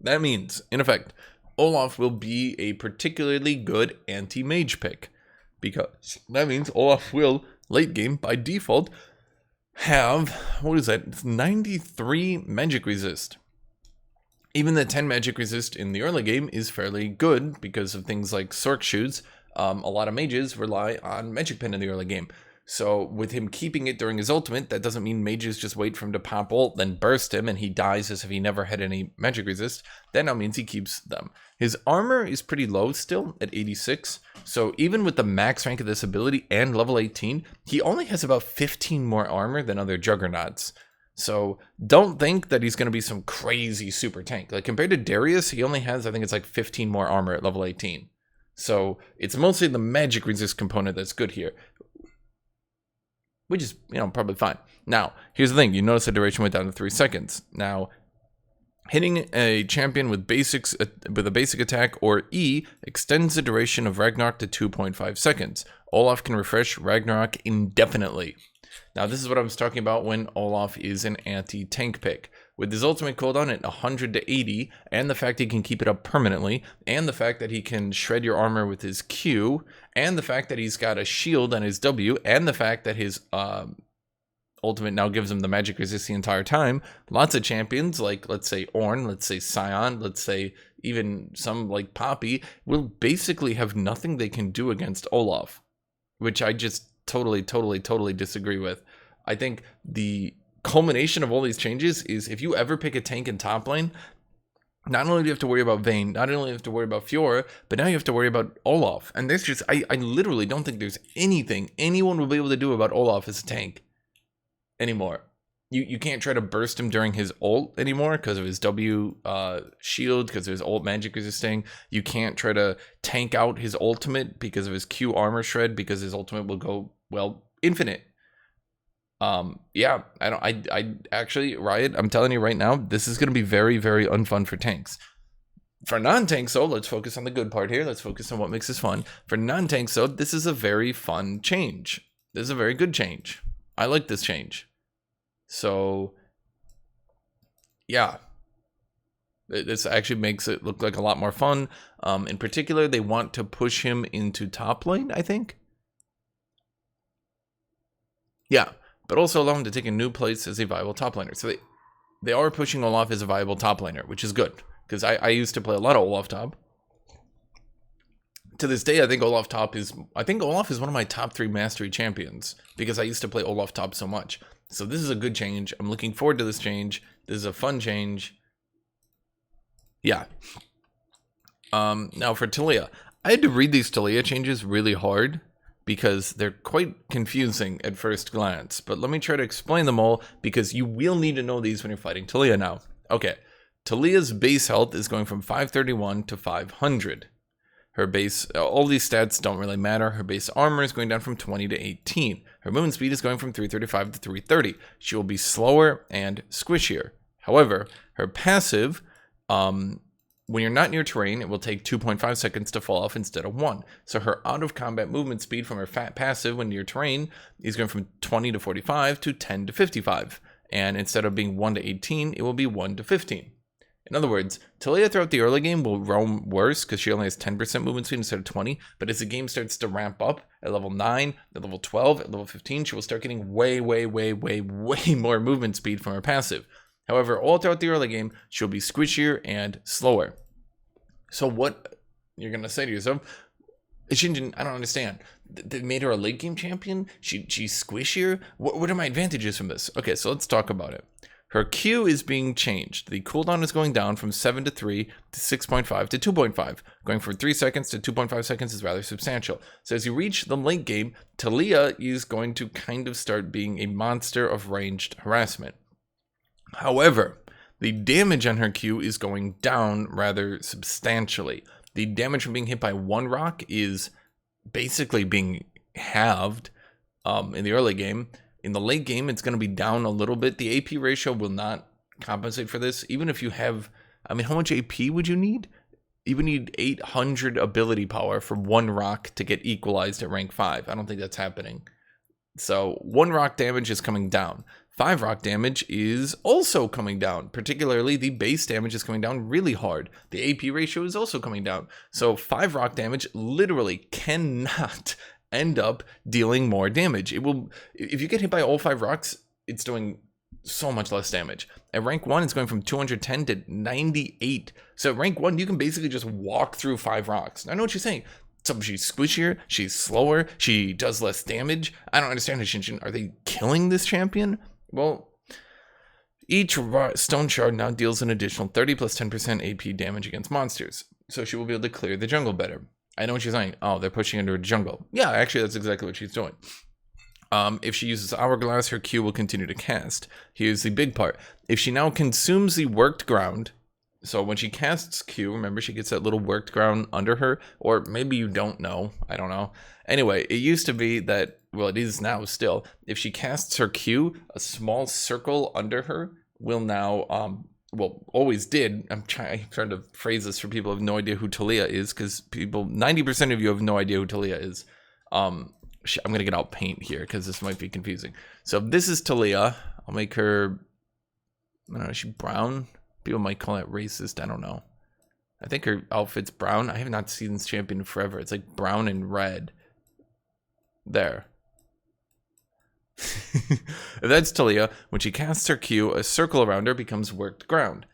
A: That means, in effect, Olaf will be a particularly good anti-mage pick, because that means Olaf will, late game, by default, have, it's 93 magic resist. Even the 10 magic resist in the early game is fairly good because of things like Sork Shoes. A lot of mages rely on magic pen in the early game. So with him keeping it during his ultimate, that doesn't mean mages just wait for him to pop ult, then burst him, and he dies as if he never had any magic resist. That now means he keeps them. His armor is pretty low still at 86. So even with the max rank of this ability and level 18, he only has about 15 more armor than other juggernauts. So don't think that he's going to be some crazy super tank. Like compared to Darius, he only has, I think it's like 15 more armor at level 18. So it's mostly the magic resist component that's good here, which is, probably fine. Now, here's the thing. You notice the duration went down to 3 seconds. Now, hitting a champion with a basic attack or E extends the duration of Ragnarok to 2.5 seconds. Olaf can refresh Ragnarok indefinitely. Now, this is what I was talking about when Olaf is an anti-tank pick. With his ultimate cooldown at 100 to 80, and the fact he can keep it up permanently, and the fact that he can shred your armor with his Q, and the fact that he's got a shield on his W, and the fact that his ultimate now gives them the magic resist the entire time. Lots of champions, like let's say Ornn, let's say Sion, let's say even some like Poppy, will basically have nothing they can do against Olaf, which I just totally disagree with. I think the culmination of all these changes is if you ever pick a tank in top lane, not only do you have to worry about Vayne, not only do you have to worry about Fiora, but now you have to worry about Olaf. And there's just, I literally don't think there's anything anyone will be able to do about Olaf as a tank anymore. You can't try to burst him during his ult anymore because of his W shield, because of his ult magic resisting. You can't try to tank out his ultimate because of his Q armor shred, because his ultimate will go, well, infinite. Yeah, I actually, Riot, I'm telling you right now, this is going to be very unfun for tanks. For non-tanks, though, let's focus on the good part here. Let's focus on what makes this fun. For non-tanks, though, this is a very fun change. This is a very good change. I like this change. So, yeah. This actually makes it look like a lot more fun. In particular, they want to push him into top lane, I think. Yeah, but also allow him to take a new place as a viable top laner. So they are pushing Olaf as a viable top laner, which is good. Because I used to play a lot of Olaf top. To this day, I think Olaf is one of my top 3 mastery champions, because I used to play Olaf top so much. So this is a good change. I'm looking forward to this change. This is a fun change. Yeah. Now for Taliyah. I had to read these Taliyah changes really hard because they're quite confusing at first glance. But let me try to explain them all, because you will need to know these when you're fighting Taliyah now. Okay. Taliyah's base health is going from 531 to 500. Her base, all these stats don't really matter. Her base armor is going down from 20 to 18. Her movement speed is going from 335 to 330. She will be slower and squishier. However, her passive, when you're not near terrain, it will take 2.5 seconds to fall off instead of 1. So her out-of-combat movement speed from her passive when near terrain is going from 20 to 45 to 10 to 55. And instead of being 1 to 18, it will be 1 to 15. In other words, Taliyah throughout the early game will roam worse because she only has 10% movement speed instead of 20, but as the game starts to ramp up at level 9, at level 12, at level 15, she will start getting way more movement speed from her passive. However, all throughout the early game, she'll be squishier and slower. So what you're going to say to yourself, Hashinshin, I don't understand. They made her a late game champion? She's squishier? What are my advantages from this? Okay, so let's talk about it. Her Q is being changed. The cooldown is going down from 7 to 3 to 6.5 to 2.5. Going from 3 seconds to 2.5 seconds is rather substantial. So as you reach the late game, Taliyah is going to kind of start being a monster of ranged harassment. However, the damage on her Q is going down rather substantially. The damage from being hit by one rock is basically being halved in the early game. In the late game, it's going to be down a little bit. The AP ratio will not compensate for this. Even if you have, I mean, how much AP would you need? You would need 800 ability power for one rock to get equalized at rank 5. I don't think that's happening. So 1 rock damage is coming down. 5 rock damage is also coming down. Particularly, the base damage is coming down really hard. The AP ratio is also coming down. So 5 rock damage literally cannot end up dealing more damage. It will, if you get hit by all 5 rocks, it's doing so much less damage. At rank 1, it's going from 210 to 98. So at rank 1, you can basically just walk through 5 rocks. I know what you're saying. So she's squishier, she's slower, she does less damage. I don't understand, Hashinshin. Are they killing this champion? Well, each stone shard now deals an additional 30 plus 10% AP damage against monsters. So she will be able to clear the jungle better. I know what she's saying. Oh, they're pushing into a jungle. Yeah, actually, that's exactly what she's doing. If she uses Hourglass, her Q will continue to cast. Here's the big part. If she now consumes the worked ground, so when she casts Q, remember she gets that little worked ground under her, or maybe you don't know. I don't know. Anyway, it used to be that, well, it is now still, if she casts her Q, a small circle under her will now, well, always did. I'm trying to phrase this for people who have no idea who Taliyah is, because 90% of you have no idea who Taliyah is. I'm going to get out paint here because this might be confusing. So this is Taliyah. I'll make her, I don't know, is she brown? People might call it racist. I don't know. I think her outfit's brown. I have not seen this champion in forever. It's like brown and red. There. That's Taliyah. When she casts her Q, a circle around her becomes worked ground.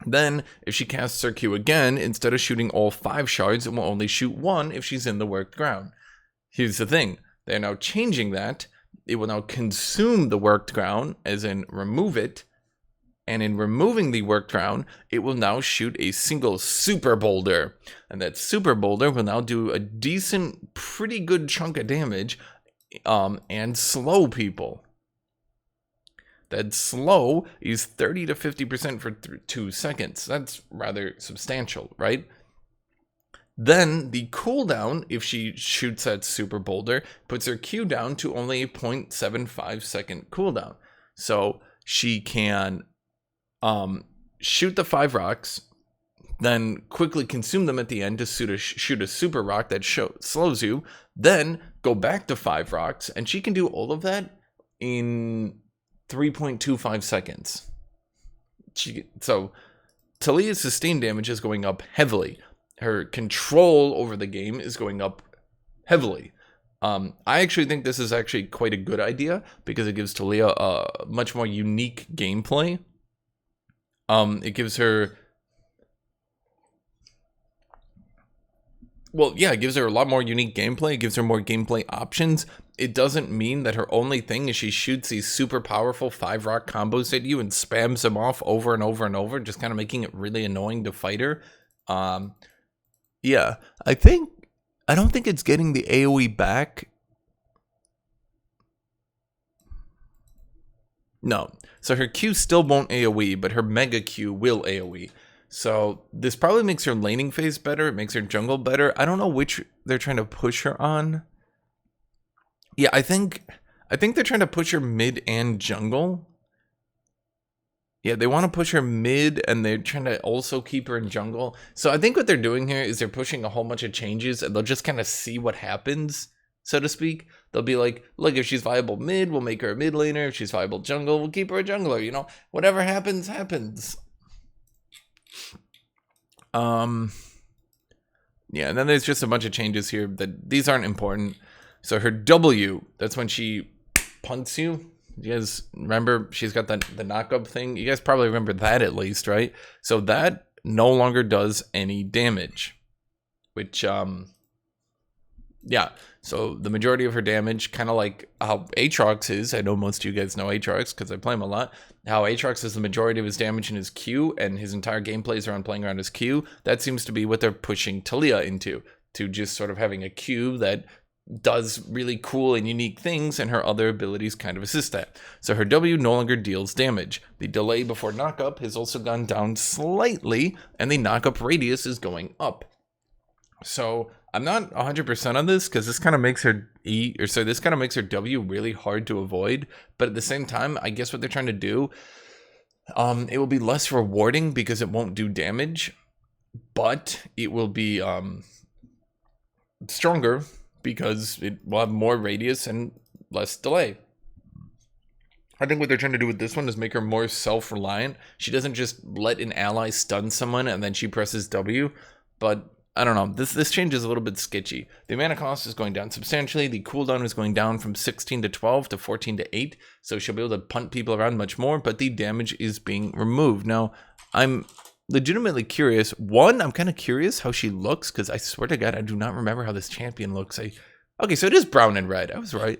A: Then, if she casts her Q again, instead of shooting all 5 shards, it will only shoot 1 if she's in the worked ground. Here's the thing. They're now changing that. It will now consume the worked ground, as in remove it. And in removing the worked ground, it will now shoot a single super boulder. And that super boulder will now do a decent, pretty good chunk of damage and slow people. That slow is 30 to 50% for 2 seconds. That's rather substantial, right? Then the cooldown, if she shoots that super boulder, puts her Q down to only a 0.75 second cooldown. So she can shoot the 5 rocks, then quickly consume them at the end to shoot a super rock that slows you, then go back to 5 rocks, and she can do all of that in 3.25 seconds. So Taliyah's sustain damage is going up heavily. Her control over the game is going up heavily. I actually think this is actually quite a good idea because it gives Taliyah a much more unique gameplay. It gives her... Well, yeah, it gives her a lot more unique gameplay. It gives her more gameplay options. It doesn't mean that her only thing is she shoots these super powerful 5 rock combos at you and spams them off over and over and over, just kind of making it really annoying to fight her. Yeah, I don't think it's getting the AoE back. No. So her Q still won't AoE, but her Mega Q will AoE. So this probably makes her laning phase better. It makes her jungle better. I don't know which they're trying to push her on. Yeah, I think they're trying to push her mid and jungle. Yeah, they want to push her mid, and they're trying to also keep her in jungle. So I think what they're doing here is they're pushing a whole bunch of changes, and they'll just kind of see what happens, so to speak. They'll be like, look, if she's viable mid, we'll make her a mid laner. If she's viable jungle, we'll keep her a jungler. You know, whatever happens, happens. Yeah, and then there's just a bunch of changes here that these aren't important. So her W, that's when she punts you. You guys remember she's got the knock-up thing? You guys probably remember that at least, right? So that no longer does any damage. Which, yeah. So the majority of her damage, kind of like how Aatrox is. I know most of you guys know Aatrox because I play him a lot. How Aatrox is the majority of his damage in his Q, and his entire gameplay is around playing around his Q. That seems to be what they're pushing Taliyah into. To just sort of having a Q that does really cool and unique things, and her other abilities kind of assist that. So her W no longer deals damage. The delay before knockup has also gone down slightly, and the knockup radius is going up. So I'm not 100% on this because this kind of makes her this kind of makes her W really hard to avoid. But at the same time, I guess what they're trying to do, it will be less rewarding because it won't do damage, but it will be stronger because it will have more radius and less delay. I think what they're trying to do with this one is make her more self-reliant. She doesn't just let an ally stun someone and then she presses W, but I don't know. This change is a little bit sketchy. The mana cost is going down substantially. The cooldown is going down from 16 to 12 to 14 to 8. So she'll be able to punt people around much more, but the damage is being removed. Now, I'm legitimately curious. One, I'm kind of curious how she looks, because I swear to God, I do not remember how this champion looks. Okay, so it is brown and red. I was right.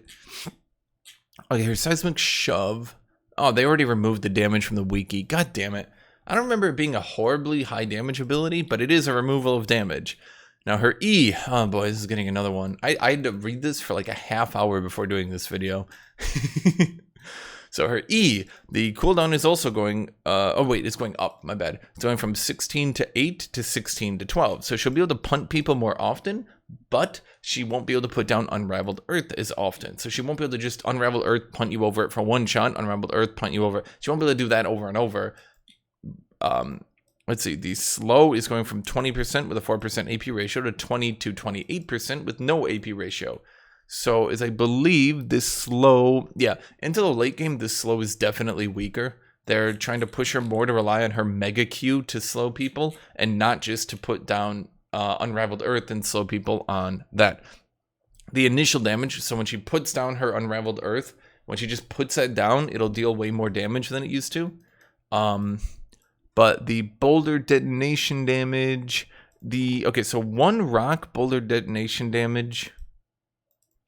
A: Okay, her seismic shove. Oh, they already removed the damage from the wiki. God damn it. I don't remember it being a horribly high damage ability, but it is a removal of damage. Now her E, oh boy, this is getting another one. I had to read this for like a half hour before doing this video. So her E, the cooldown is also going, oh wait, it's going up, my bad. It's going from 16 to 8 to 16 to 12. So she'll be able to punt people more often, but she won't be able to put down Unraveled Earth as often. So she won't be able to just Unravel Earth, punt you over it for one shot, Unraveled Earth, punt you over. She won't be able to do that over and over. Let's see, the slow is going from 20% with a 4% AP ratio to 20 to 28% with no AP ratio. So as I believe this slow, yeah, into the late game, this slow is definitely weaker. They're trying to push her more to rely on her Mega Q to slow people and not just to put down Unraveled Earth and slow people on that. The initial damage, so when she puts down her Unraveled Earth, When she just puts that down, it'll deal way more damage than it used to. But the boulder detonation damage, okay, so one rock boulder detonation damage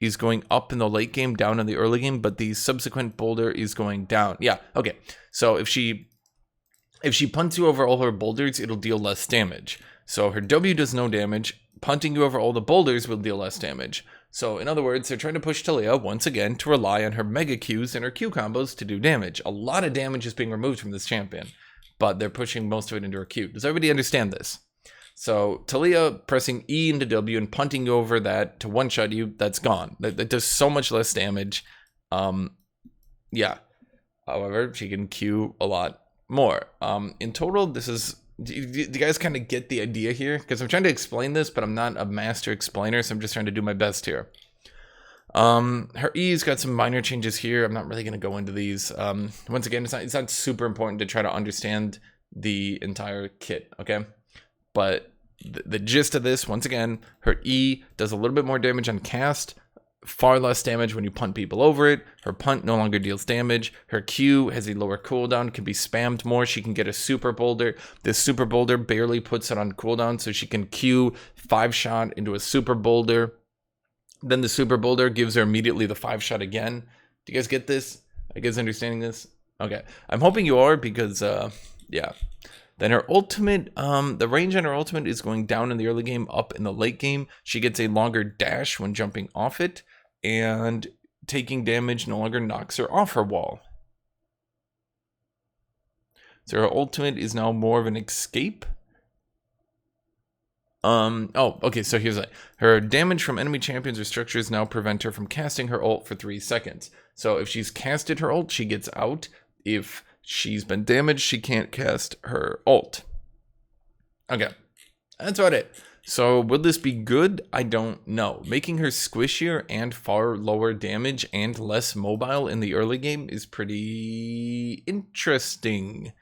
A: is going up in the late game, down in the early game, but the subsequent boulder is going down. Yeah, okay. So if she punts you over all her boulders, it'll deal less damage. So her W does no damage. Punting you over all the boulders will deal less damage. So in other words, they're trying to push Taliyah once again to rely on her mega Qs and her Q combos to do damage. A lot of damage is being removed from this champion, but they're pushing most of it into her Q. Does everybody understand this? So Taliyah pressing E into W and punting you over that to one-shot you, that's gone. That does so much less damage. Yeah. However, she can Q a lot more. In total, this is... Do you guys kind of get the idea here? Because I'm trying to explain this, but I'm not a master explainer, so I'm just trying to do my best here. Her E's got some minor changes here. I'm not really going to go into these. Once again, it's not super important to try to understand the entire kit, okay? But the gist of this, once again, her E does a little bit more damage on cast, far less damage when you punt people over it. Her punt no longer deals damage. Her Q has a lower cooldown, can be spammed more. She can get a super boulder. This super boulder barely puts it on cooldown, so she can Q 5-shot into a super boulder. Then the super boulder gives her immediately the 5-shot again. Do you guys get this? Are you guys understanding this? Okay. I'm hoping you are because, yeah. Then her ultimate, the range on her ultimate is going down in the early game, up in the late game. She gets a longer dash when jumping off it, and taking damage no longer knocks her off her wall. So her ultimate is now more of an escape. Oh, okay, so here's that. Her damage from enemy champions or structures now prevent her from casting her ult for 3 seconds. So if she's casted her ult, she gets out. If she's been damaged, she can't cast her ult. Okay, that's about it. So will this be good? I don't know. Making her squishier and far lower damage and less mobile in the early game is pretty interesting.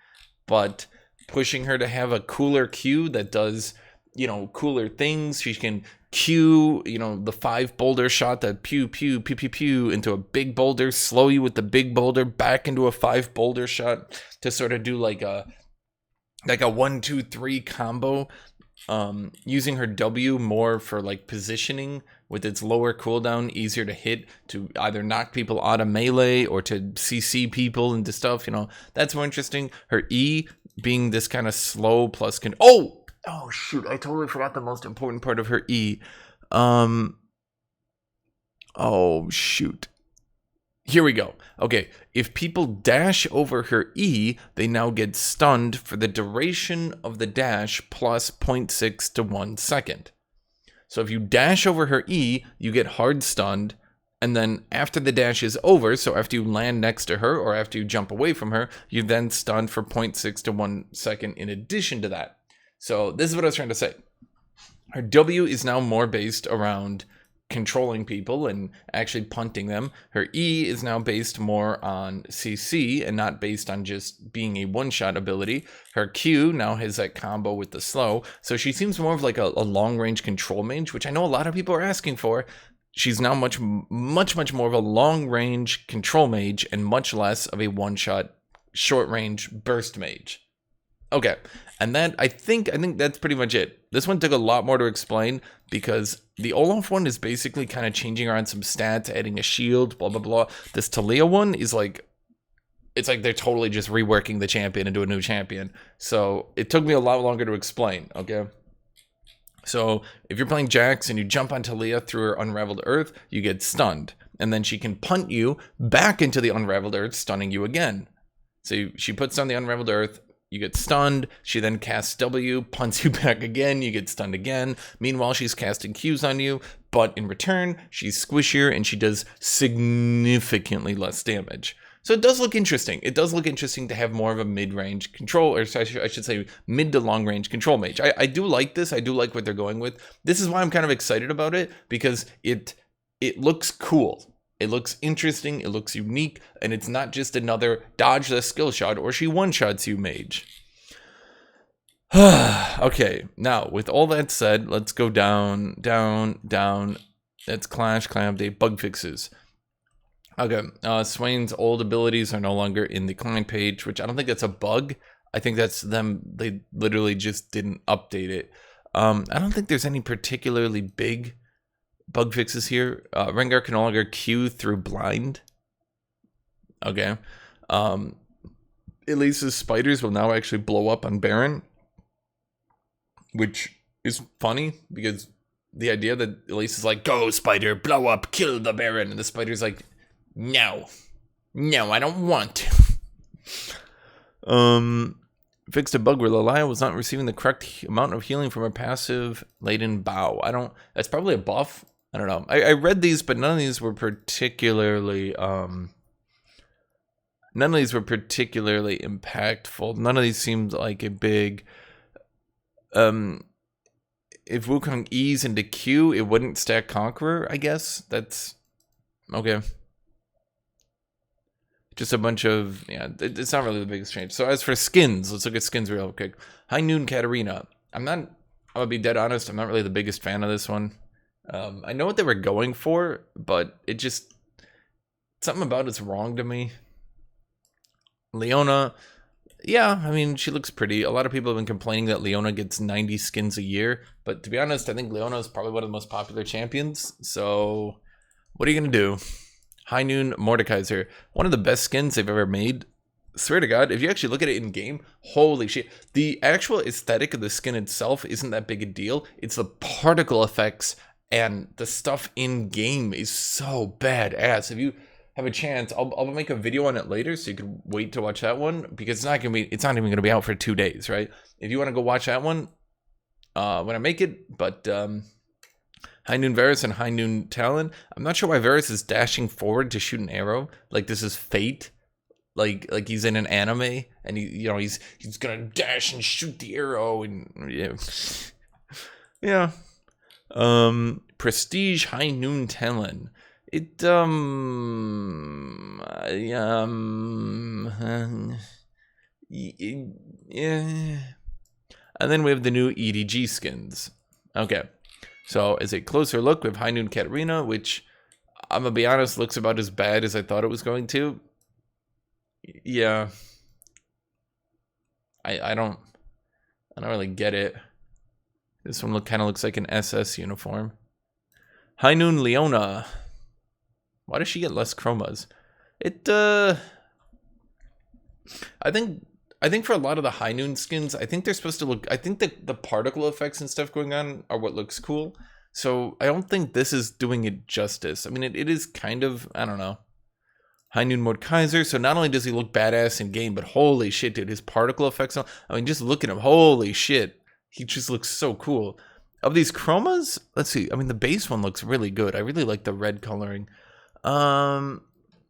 A: But pushing her to have a cooler Q that does, you know, cooler things. She can Q, you know, the 5 boulder shot that pew, pew, pew, pew, pew into a big boulder, slow you with the big boulder back into a 5 boulder shot to sort of do like a 1, 2, 3 combo. Using her W more for like positioning with its lower cooldown, easier to hit, to either knock people out of melee or to CC people into stuff, you know, that's more interesting. Her E being this kind of slow plus oh shoot, I totally forgot the most important part of her E. Oh shoot. Here we go. Okay, if people dash over her E, they now get stunned for the duration of the dash plus 0.6 to 1 second. So if you dash over her E, you get hard stunned, and then after the dash is over, so after you land next to her or after you jump away from her, you then stunned for 0.6 to 1 second in addition to that. So this is what I was trying to say. Her W is now more based around controlling people and actually punting them. Her E is now based more on CC and not based on just being a one-shot ability. Her Q now has that combo with the slow, so she seems more of like a long-range control mage, which I know a lot of people are asking for. She's now much more of a long-range control mage and much less of a one-shot short-range burst mage. Okay, and that I think that's pretty much it. This one took a lot more to explain because the Olaf one is basically kind of changing around some stats, adding a shield, blah, blah, blah. This Taliyah one is like, it's like they're totally just reworking the champion into a new champion. So it took me a lot longer to explain, okay? So if you're playing Jax and you jump on Taliyah through her Unraveled Earth, you get stunned. And then she can punt you back into the Unraveled Earth, stunning you again. So she puts down the Unraveled Earth, you get stunned, she then casts W, punts you back again, you get stunned again. Meanwhile, she's casting Qs on you, but in return, she's squishier and she does significantly less damage. So it does look interesting. It does look interesting to have more of a mid-range control, or I should say mid to long-range control mage. I do like this. I do like what they're going with. This is why I'm kind of excited about it, because it looks cool. It looks interesting, it looks unique, and it's not just another dodge the skill shot or she one-shots you mage. Okay, now with all that said, let's go down. That's Clash, Clan Update, bug fixes. Okay, Swain's old abilities are no longer in the client page, which I don't think that's a bug. I think that's them. They literally just didn't update it. I don't think there's any particularly big bug fixes here. Rengar can no longer Q through blind. Okay. At least his spiders will now actually blow up on Baron, which is funny because the idea that Elise is like, go spider, blow up, kill the Baron, and the spider's like, no, I don't want to. Fixed a bug where Taliyah was not receiving the correct amount of healing from her passive laden bow. That's probably a buff. I don't know. I read these, but none of these were particularly impactful. None of these seemed like a big if Wukong E's into Q, it wouldn't stack Conqueror, I guess. That's okay. Just a bunch of, yeah, it's not really the biggest change. So as for skins, let's look at skins real quick. High Noon Katarina. I'm gonna be dead honest, I'm not really the biggest fan of this one. I know what they were going for, but it just, something about it's wrong to me. Leona, yeah, I mean, she looks pretty. A lot of people have been complaining that Leona gets 90 skins a year, but to be honest, I think Leona is probably one of the most popular champions, so what are you gonna do? High Noon Mordekaiser, one of the best skins they've ever made. Swear to God, if you actually look at it in game, holy shit. The actual aesthetic of the skin itself isn't that big a deal. It's the particle effects and the stuff in game is so badass. If you have a chance, I'll make a video on it later so you can wait to watch that one because it's not even gonna be out for 2 days, right? If you want to go watch that one, when I make it, but High Noon Varus and High Noon Talon. I'm not sure why Varus is dashing forward to shoot an arrow. Like this is fate. Like he's in an anime and he's gonna dash and shoot the arrow and yeah. Prestige High Noon Talon. It yeah. And then we have the new EDG skins. Okay. So as a closer look, we have High Noon Katarina, which I'm gonna be honest, looks about as bad as I thought it was going to. Yeah. I don't really get it. This one kind of looks like an SS uniform. High Noon Leona. Why does she get less chromas? I think for a lot of the High Noon skins, I think they're supposed to look, I think that the particle effects and stuff going on are what looks cool. So I don't think this is doing it justice. I mean, it is kind of, I don't know. High Noon Mordekaiser. So not only does he look badass in game, but holy shit, dude, his particle effects. I mean, just look at him. Holy shit. He just looks so cool. Of these chromas, let's see. I mean, the base one looks really good. I really like the red coloring.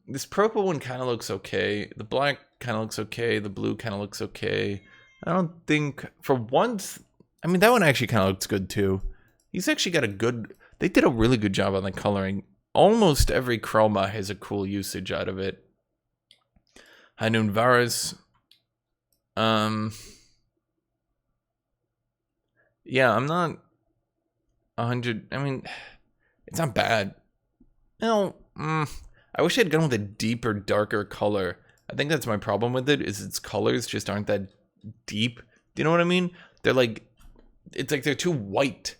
A: This purple one kind of looks okay. The black kind of looks okay. The blue kind of looks okay. I don't think, for once, I mean, that one actually kind of looks good too. He's actually got a good, they did a really good job on the coloring. Almost every chroma has a cool usage out of it. High Noon Varus. Yeah, I'm not 100, I mean, it's not bad. No, I wish I'd gone with a deeper, darker color. I think that's my problem with it, is its colors just aren't that deep. Do you know what I mean? They're like, it's like they're too white.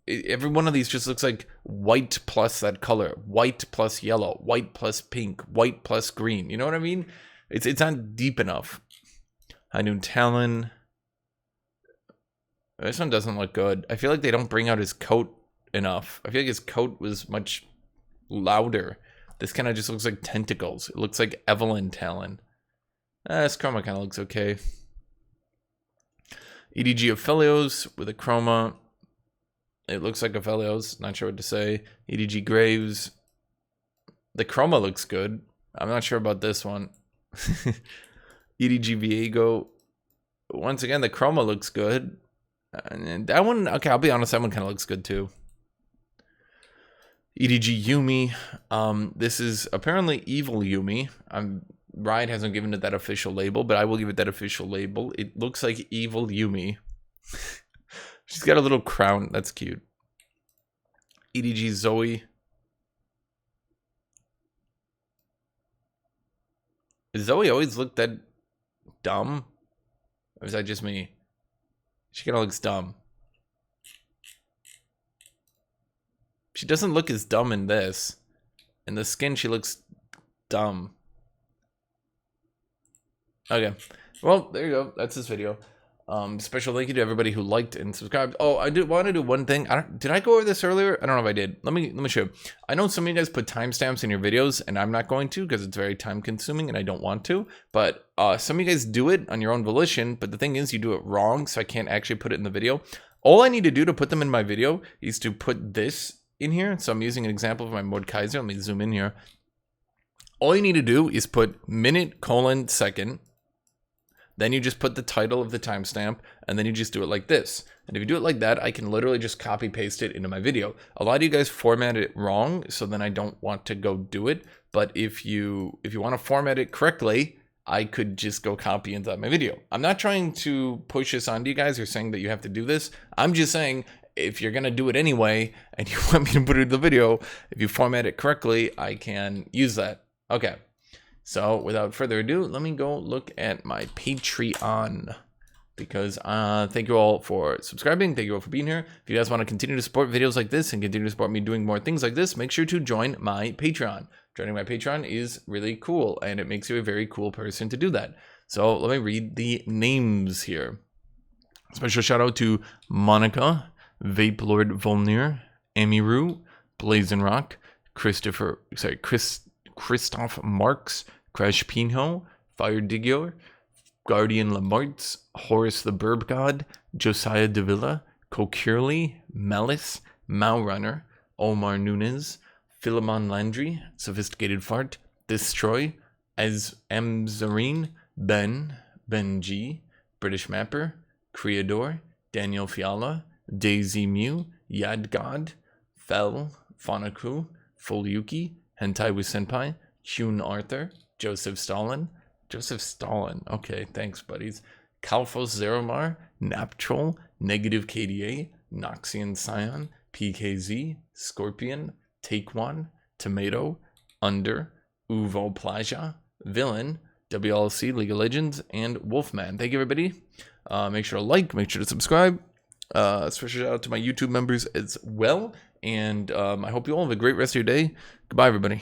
A: Every one of these just looks like white plus that color. White plus yellow. White plus pink. White plus green. You know what I mean? It's not deep enough. High Noon Talon. This one doesn't look good. I feel like they don't bring out his coat enough. I feel like his coat was much louder. This kind of just looks like tentacles. It looks like Evelyn Talon. This chroma kind of looks okay. EDG Aphelios with a chroma. It looks like Aphelios. Not sure what to say. EDG Graves. The chroma looks good. I'm not sure about this one. EDG Viego. Once again, the chroma looks good. And that one, okay, I'll be honest, that one kind of looks good too. EDG Yumi. This is apparently Evil Yumi. Riot hasn't given it that official label, but I will give it that official label. It looks like Evil Yumi. She's got a little crown. That's cute. EDG Zoe. Does Zoe always look that dumb? Or is that just me? She kind of looks dumb. She doesn't look as dumb in this. In the skin, she looks dumb. Okay. Well, there you go. That's this video. Special thank you to everybody who liked and subscribed. Oh, I do want to do one thing. Did I go over this earlier? I don't know if I did. Let me show you. I know some of you guys put timestamps in your videos, and I'm not going to because it's very time consuming and I don't want to. But some of you guys do it on your own volition. But the thing is, you do it wrong, so I can't actually put it in the video. All I need to do to put them in my video is to put this in here. So I'm using an example of my Mordekaiser. Let me zoom in here. All you need to do is put minute:second. Then you just put the title of the timestamp, and then you just do it like this. And if you do it like that, I can literally just copy paste it into my video. A lot of you guys format it wrong, so then I don't want to go do it. But if you want to format it correctly, I could just go copy inside my video. I'm not trying to push this onto you guys or saying that you have to do this. I'm just saying if you're gonna do it anyway and you want me to put it in the video, if you format it correctly, I can use that. Okay. So without further ado, let me go look at my Patreon, because thank you all for subscribing. Thank you all for being here. If you guys want to continue to support videos like this and continue to support me doing more things like this, make sure to join my Patreon. Joining my Patreon is really cool, and it makes you a very cool person to do that. So let me read the names here. Special shout out to Monica, Vape Lord Volnir, Emiru, Blazin Rock, Christoph Marks, Crash Pinho, Fire Digior, Guardian Lamartz, Horace the Burb God, Josiah Davila, Kokirli, Malice, Runner, Omar Nunez, Philemon Landry, Sophisticated Fart, Destroy, as M. Zareen, Ben G, British Mapper, Creador, Daniel Fiala, Daisy Mew, Yad God, Fel, Fanaku, Fulyuki, Hentai with Senpai, Hune Arthur, Joseph Stalin, okay, thanks buddies, Kalfos Zeromar, Naptrol, Negative KDA, Noxian Scion, PKZ, Scorpion, Take One, Tomato, Under, Uvo Plaja, Villain, WLC, League of Legends, and Wolfman. Thank you everybody. Make sure to like, make sure to subscribe. Special shout out to my YouTube members as well. And I hope you all have a great rest of your day. Goodbye, everybody.